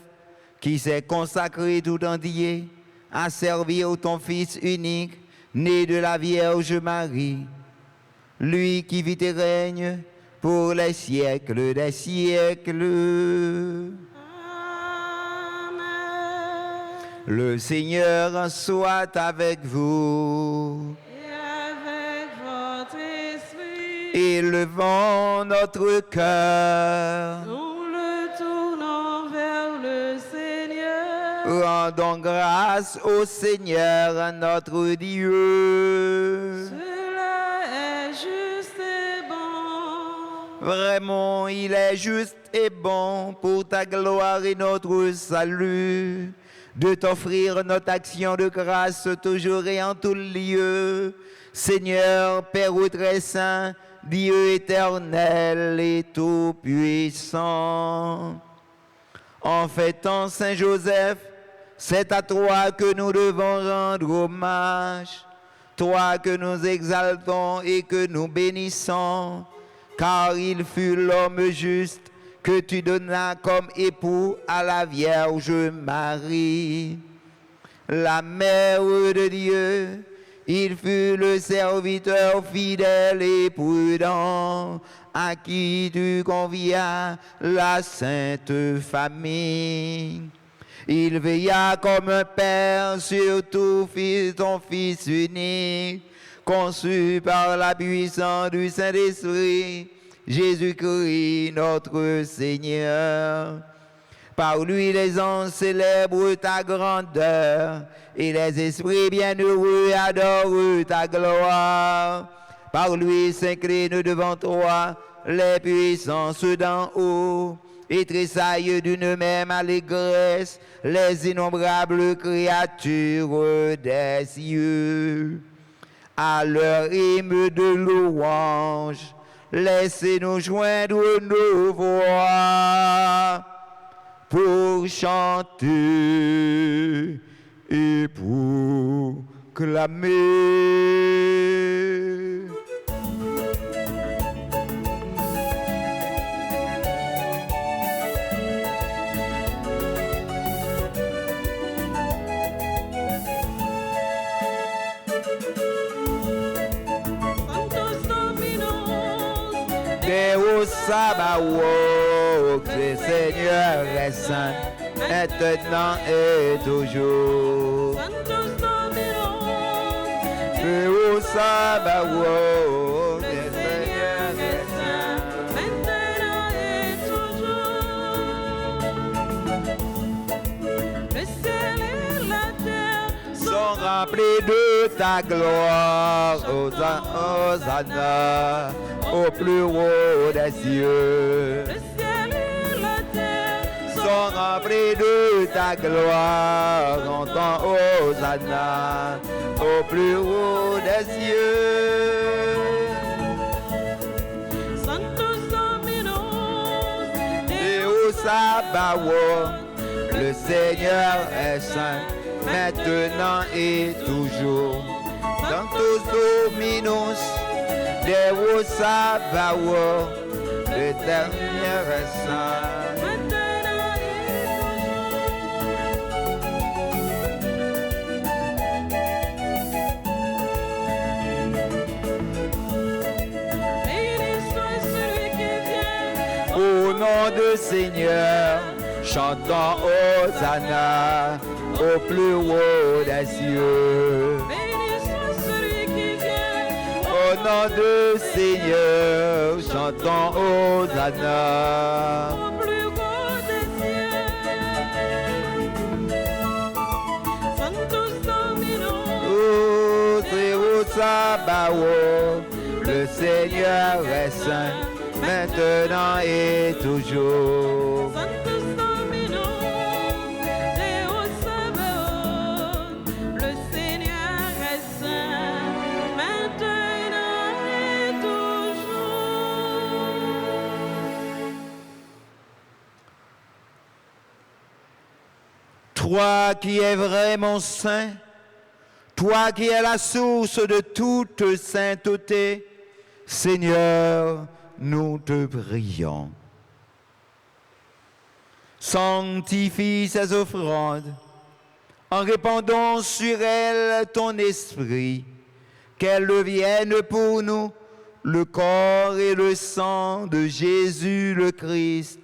qui s'est consacré tout entier à servir ton Fils unique, né de la Vierge Marie. Lui qui vit et règne pour les siècles des siècles. Amen. Le Seigneur soit avec vous. Et avec votre esprit, Élevons notre cœur. nous le tournons vers le Seigneur. Rendons grâce au Seigneur notre Dieu. Cela est juste et bon. Vraiment, il est juste et bon pour ta gloire et notre salut de t'offrir notre action de grâce toujours et en tout lieu. Seigneur, Père très saint, Dieu éternel et tout-puissant. En fêtant Saint Joseph, c'est à toi que nous devons rendre hommage. toi que nous exaltons et que nous bénissons, car il fut l'homme juste que tu donnas comme époux à la Vierge Marie, la mère de Dieu. Il fut le serviteur fidèle et prudent à qui tu convias la sainte famille. Il veilla comme un père sur tout fils, ton fils unique, conçu par la puissance du Saint-Esprit, Jésus-Christ notre Seigneur. Par lui les anges célèbrent ta grandeur et les esprits bienheureux adorent ta gloire. Par lui s'inclinent devant toi les puissances d'en haut et tressaillent d'une même allégresse les innombrables créatures des cieux. À leur hymne de louange, laissez-nous joindre nos voix pour chanter et pour clamer. Deus Sabaoth, le Seigneur est saint, maintenant et toujours. Deus Sabaoth, le Seigneur est saint, maintenant et toujours. Le ciel et la terre sont remplis de ta gloire, Hosanna, au plus haut des cieux. Le ciel et la terre sont remplis de ta gloire, entends Hosanna, au plus haut des cieux. Sanctus Dominus, Deus Sabaoth, le Seigneur est saint, maintenant et toujours. Sanctus Dominus, Deus Sabaoth, l'Éternel est saint. maintenant et toujours. Béni soit celui qui vient Au nom du Seigneur, chantons Hosanna, au plus haut des cieux. Béni soit celui qui vient Au nom du Seigneur, chantons Hosanna. au plus haut des cieux. Sanctus Dominus, Deus Sabaoth, le Seigneur est saint, maintenant et toujours. Sanctus Dominus, Deus Sabaoth, le Seigneur est saint, maintenant et toujours. Toi qui es vraiment saint, toi qui es la source de toute sainteté, Seigneur, nous te prions. Sanctifie ces offrandes en répandant sur elles ton esprit, qu'elles deviennent pour nous le corps et le sang de Jésus le Christ,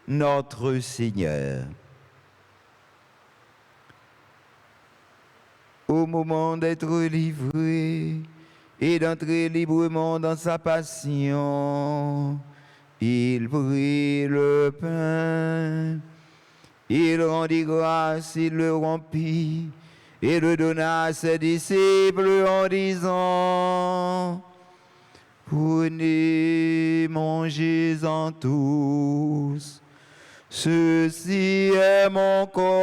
notre Seigneur. Au moment d'être livré et d'entrer librement dans sa passion, il prit le pain, il rendit grâce, il le rompit et le donna à ses disciples en disant: prenez, mangez-en tous, ceci est mon corps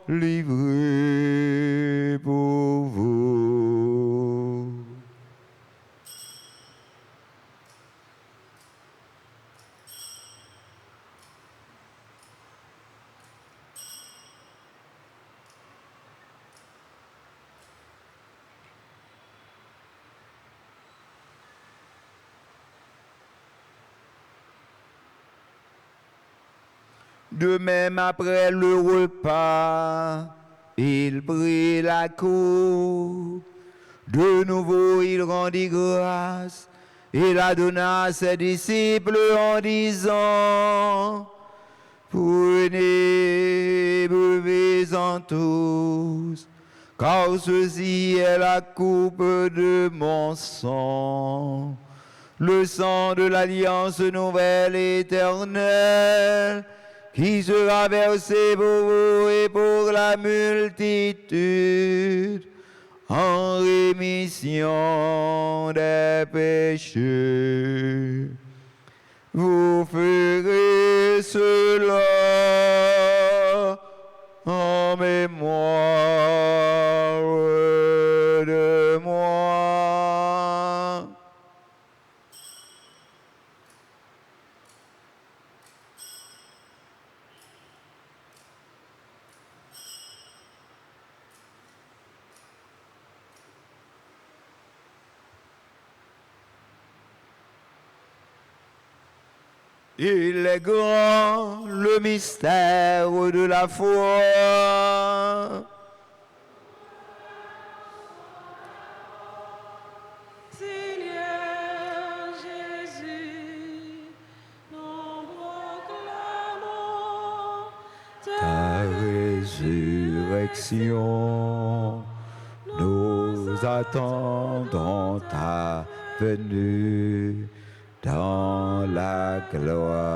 livré pour vous. De même, après le repas, il prit la coupe. De nouveau, il rendit grâce et la donna à ses disciples en disant: Prenez, buvez-en tous, car ceci est la coupe de mon sang, le sang de l'alliance nouvelle et éternelle, qui sera versé pour vous et pour la multitude, en rémission des péchés. Vous ferez cela en mémoire de moi. Il est grand le mystère de la foi. Seigneur Jésus, nous proclamons Ta résurrection, nous attendons ta venue dans la gloire.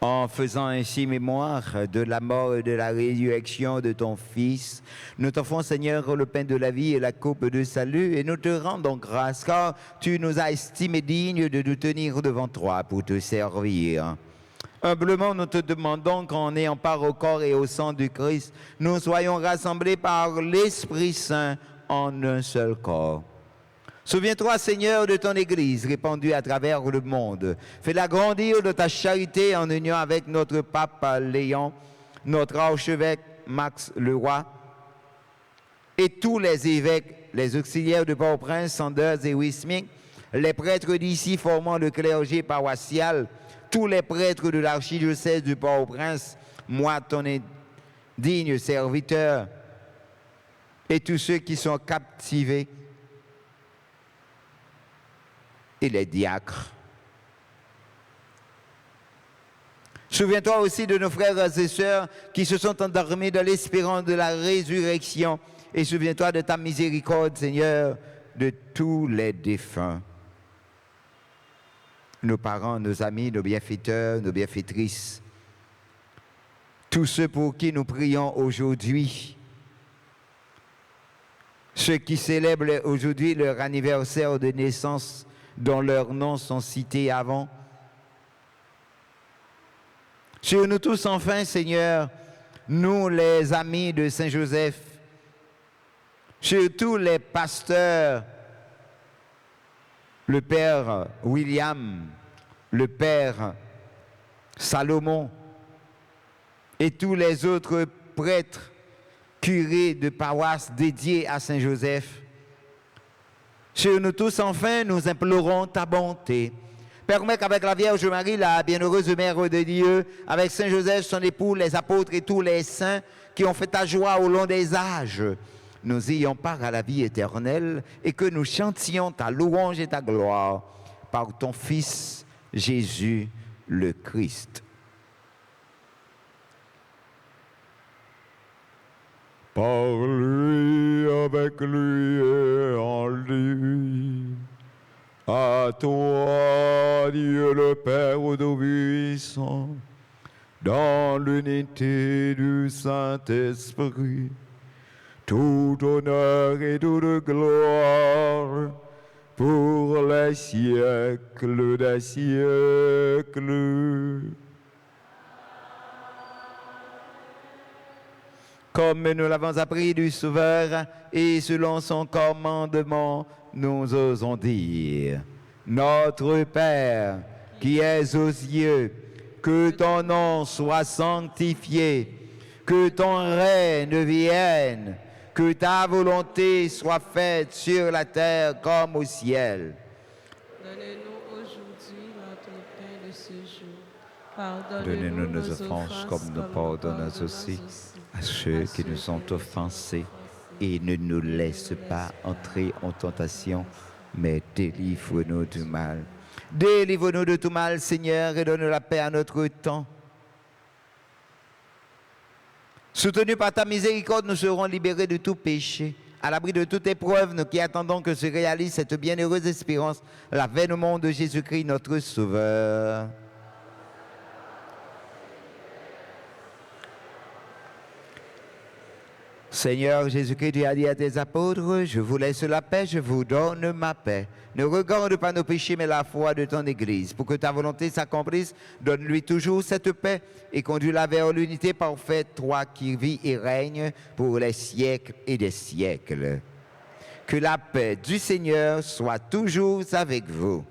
En faisant ainsi mémoire de la mort et de la résurrection de ton Fils, nous t'offrons, Seigneur, le pain de la vie et la coupe de salut, et nous te rendons grâce, car tu nous as estimés dignes de nous tenir devant toi pour te servir. Humblement, nous te demandons qu'en ayant part au corps et au sang du Christ, nous soyons rassemblés par l'Esprit Saint en un seul corps. Souviens-toi, Seigneur, de ton Église répandue à travers le monde. Fais-la grandir de ta charité en union avec notre pape Léon, notre archevêque Max Leroy et tous les évêques, les auxiliaires de Port-au-Prince, Sanders et Wisming, les prêtres d'ici formant le clergé paroissial, tous les prêtres de l'archidiocèse du Port-au-Prince, moi, ton digne serviteur, et tous ceux qui sont captivés, et les diacres. Souviens-toi aussi de nos frères et sœurs qui se sont endormis dans l'espérance de la résurrection. Et souviens-toi de ta miséricorde, Seigneur, de tous les défunts. Nos parents, nos amis, nos bienfaiteurs, nos bienfaitrices. Tous ceux pour qui nous prions aujourd'hui. Ceux qui célèbrent aujourd'hui leur anniversaire de naissance, dont leurs noms sont cités avant. Sur nous tous, enfin, Seigneur, nous les amis de Saint-Joseph, sur tous les pasteurs, le Père William, le Père Salomon et tous les autres prêtres, curés de paroisse dédiés à Saint-Joseph. Sur nous tous, enfin, nous implorons ta bonté. Permets qu'avec la Vierge Marie, la bienheureuse Mère de Dieu, avec Saint Joseph, son époux, les apôtres et tous les saints qui ont fait ta joie au long des âges, nous ayons part à la vie éternelle et que nous chantions ta louange et ta gloire par ton Fils Jésus le Christ. Par lui, avec lui et en lui. À toi, Dieu le Père Tout-Puissant, dans l'unité du Saint-Esprit, tout honneur et toute gloire pour les siècles des siècles. Comme nous l'avons appris du Sauveur et selon son commandement, nous osons dire: Notre Père qui es aux cieux, que ton nom soit sanctifié, que ton règne vienne, que ta volonté soit faite sur la terre comme au ciel. Donne-nous aujourd'hui Pardonnez-nous nos offenses comme nous pardonnons aussi à ceux qui nous ont offensés. Et ne nous laisse pas entrer en tentation, mais délivre-nous du mal. Délivre-nous de tout mal, Seigneur, et donne la paix à notre temps. Soutenus par ta miséricorde, nous serons libérés de tout péché. À l'abri de toute épreuve, nous qui attendons que se réalise cette bienheureuse espérance, l'avènement de Jésus-Christ, notre Sauveur. Seigneur Jésus-Christ, tu as dit à tes apôtres, je vous laisse la paix, je vous donne ma paix. Ne regarde pas nos péchés, mais la foi de ton Église. Pour que ta volonté s'accomplisse, donne-lui toujours cette paix et conduis-la vers l'unité parfaite, toi qui vis et règnes pour les siècles et des siècles. Que la paix du Seigneur soit toujours avec vous.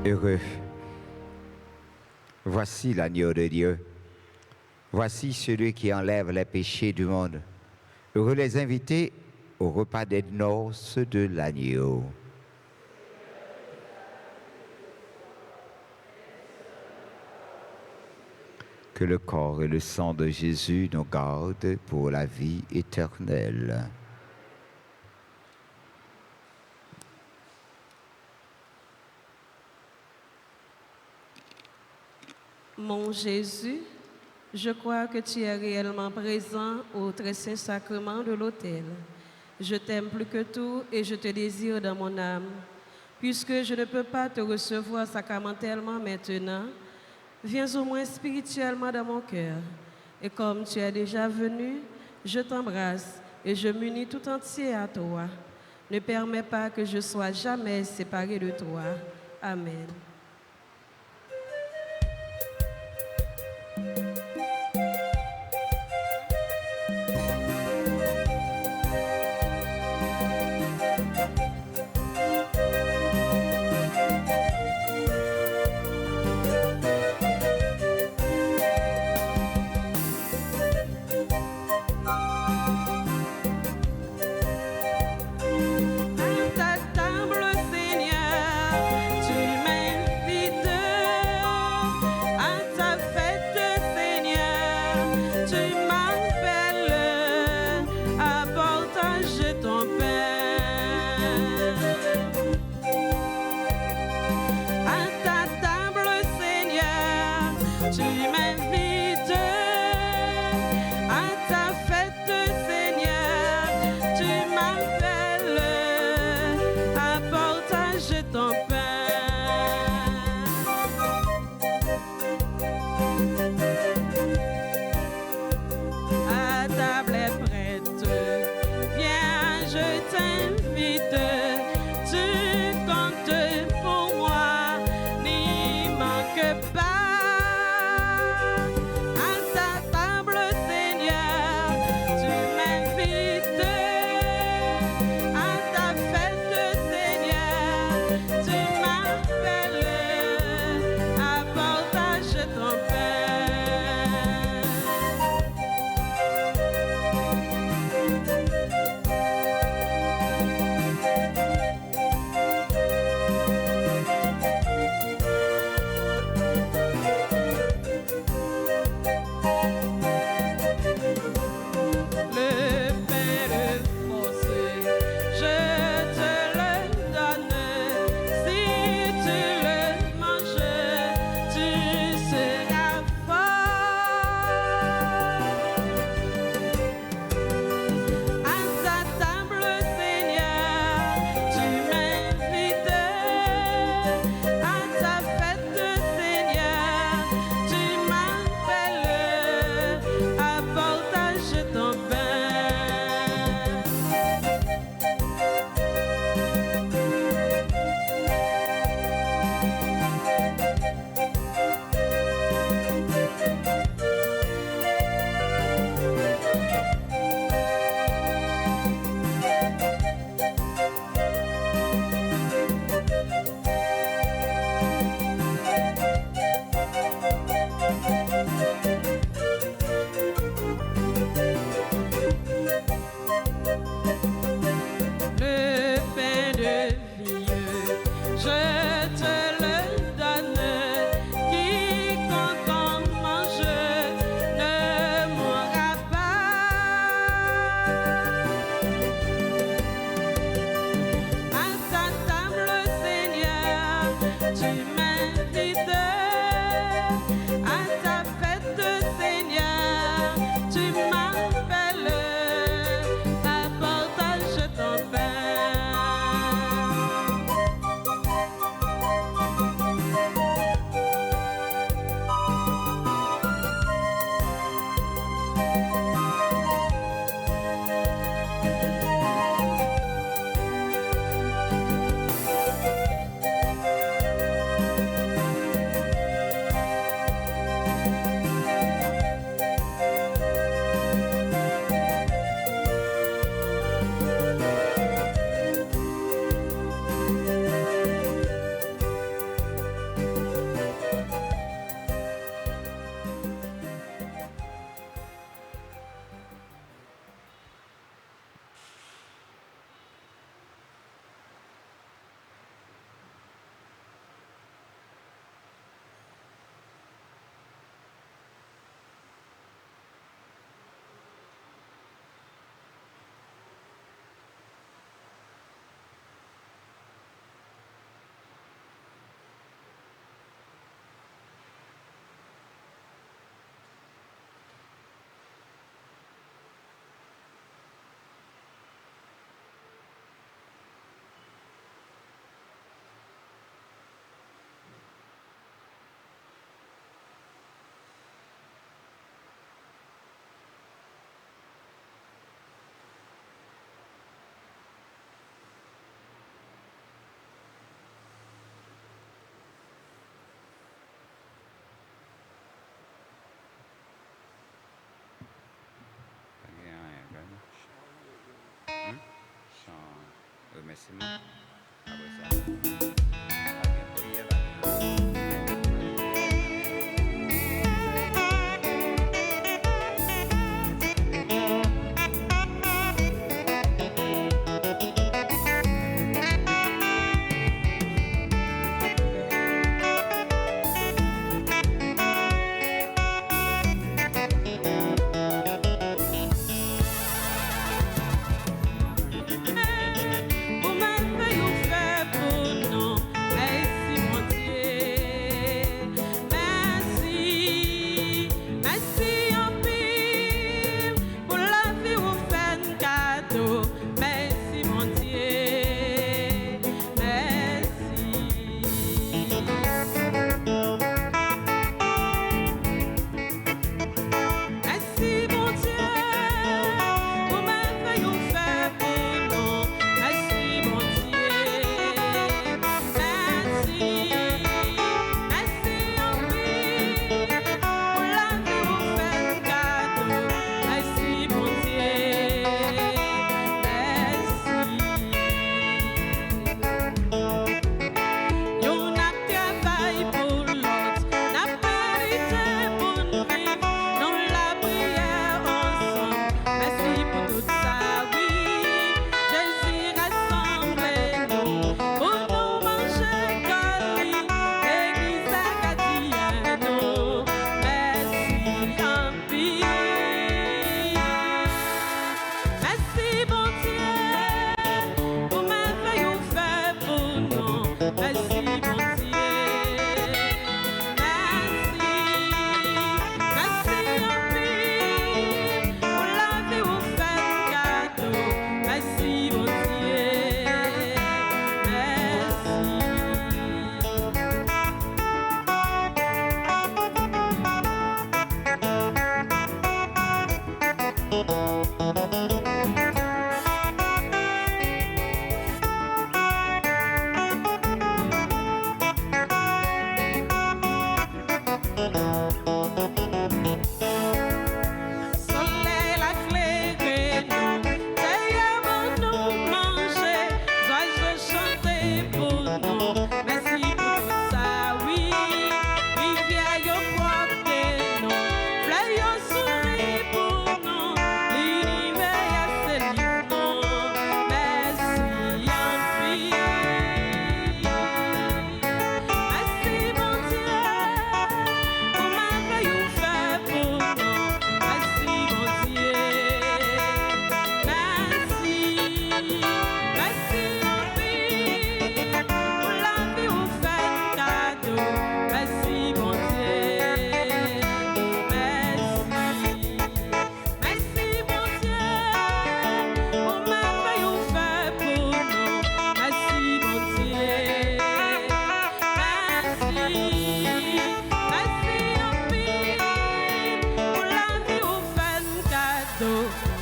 Heureux. Voici l'agneau de Dieu. Voici celui qui enlève les péchés du monde. Heureux les invités au repas des noces de l'agneau. Que le corps et le sang de Jésus nous gardent pour la vie éternelle. Mon Jésus, je crois que tu es réellement présent au très saint sacrement de l'autel. Je t'aime plus que tout et je te désire dans mon âme. Puisque je ne peux pas te recevoir sacramentellement maintenant, viens au moins spirituellement dans mon cœur. Et comme tu es déjà venu, je t'embrasse et je m'unis tout entier à toi. Ne permets pas que je sois jamais séparé de toi. Amen. Ta table, Seigneur, tu mènes remerciements. Après ça, avec prière,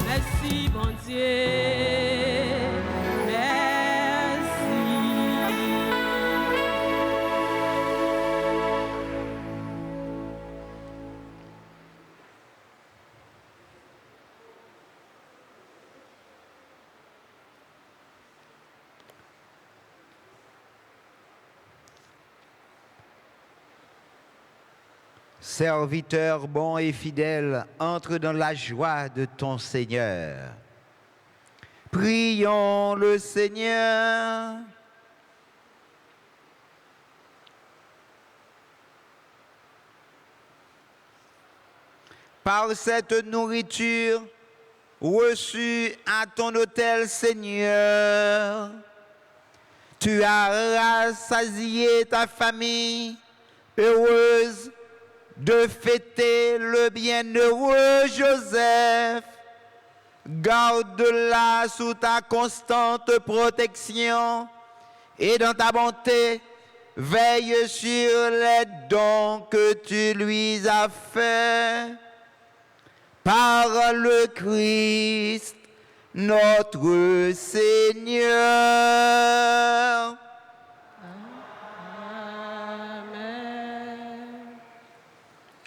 Merci, bon Dieu. Merci. Serviteur bon et fidèle, entre dans la joie de ton Seigneur. Prions le Seigneur. Par cette nourriture reçue à ton autel, Seigneur, tu as rassasié ta famille, heureuse de fêter le bienheureux Joseph. Garde-la sous ta constante protection et dans ta bonté, veille sur les dons que tu lui as faits. Par le Christ, notre Seigneur.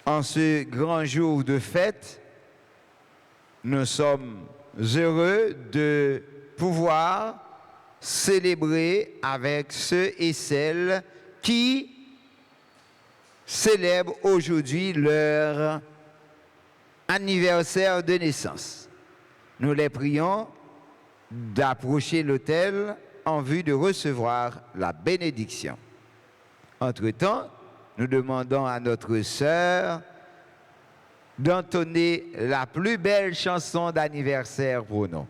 En ce grand jour de fête, nous sommes heureux de pouvoir célébrer avec ceux et celles qui célèbrent aujourd'hui leur anniversaire de naissance. Nous les prions d'approcher l'autel en vue de recevoir la bénédiction. Entre-temps, nous demandons à notre sœur d'entonner la plus belle chanson d'anniversaire pour nous.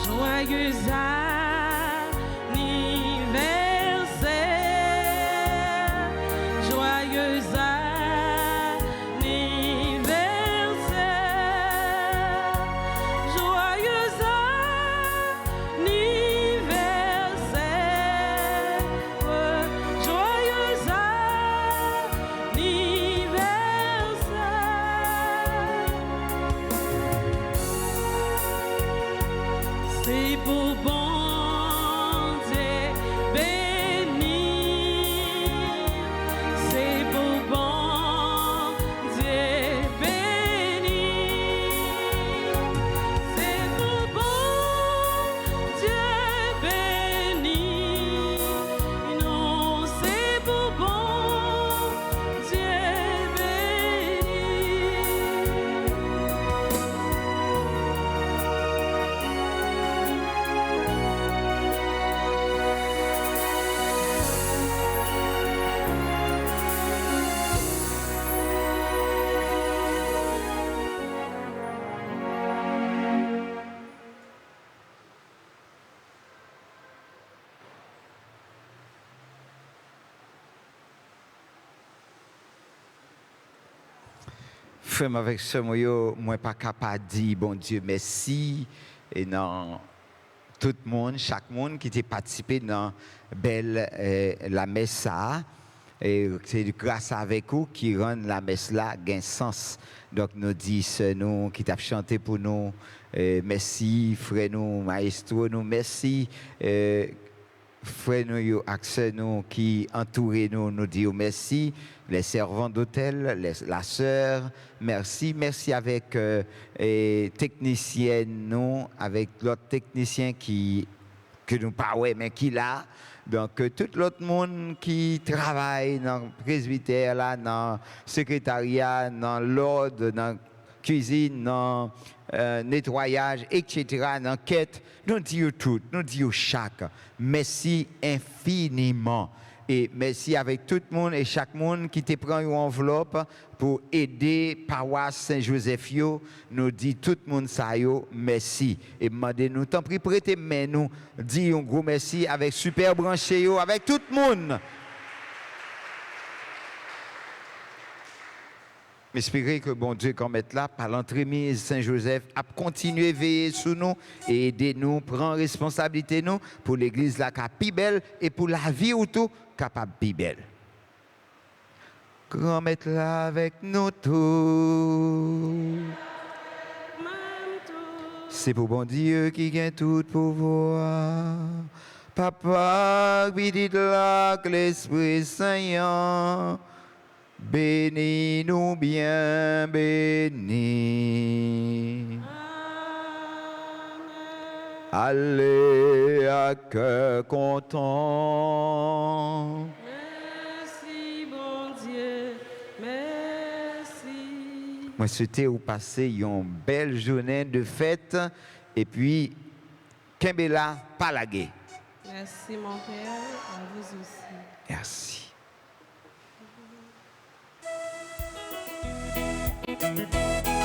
Joyeux anniversaire, joyeux anniversaire, joyeux anniversaire, joyeux anniversaire. C'est pour bon Dieu bénir, c'est pour bon Dieu bénir, c'est pour bon Dieu bénir, non, c'est pour bon Dieu bénir. Frère, avec ce mot, moi pas capable de dire bon Dieu merci et non tout le monde, chaque monde qui a participé dans belle la messe ça. Et c'est grâce avec vous qui rend la messe là gain sens. Donc nous disons nous qui t'a chanté pour nous merci frère nous maestro nous merci frère nous accès nous qui entourent nous nous disons merci les servants d'hôtel la sœur merci avec technicienne nous avec l'autre technicien qui que nous pas ouais mais qui là donc tout l'autre monde qui travaille dans le presbytère là dans le secrétariat dans l'ordre dans la cuisine dans nettoyage etc dans quête nous disons tout nous disons chaque merci infiniment et merci avec tout le monde et chaque monde qui te prend une enveloppe pour aider paroisse Saint-Joseph yo nous dit tout le monde ça yo merci et demandez-nous tant pis prêtez main nous dit un gros merci avec super branché yo avec tout le monde. J'espère que bon Dieu, qu'on mette là, par l'entremise Saint-Joseph, a continué à veiller sur nous et aider nous, prendre responsabilité nous pour l'église là, qui est plus belle et pour la vie ou tout, capable plus belle. Grand mettre là avec nous tous. C'est pour bon Dieu qui gagne tout pouvoir. Papa, qui dit là que l'Esprit Saint. Bénis-nous bien, bénis. Allez à cœur content. Merci, bon Dieu, merci. Moi, souhaite vous passer une belle journée de fête et puis, Kembela Palagé. Merci, mon Père, à vous aussi. Merci. Thank you.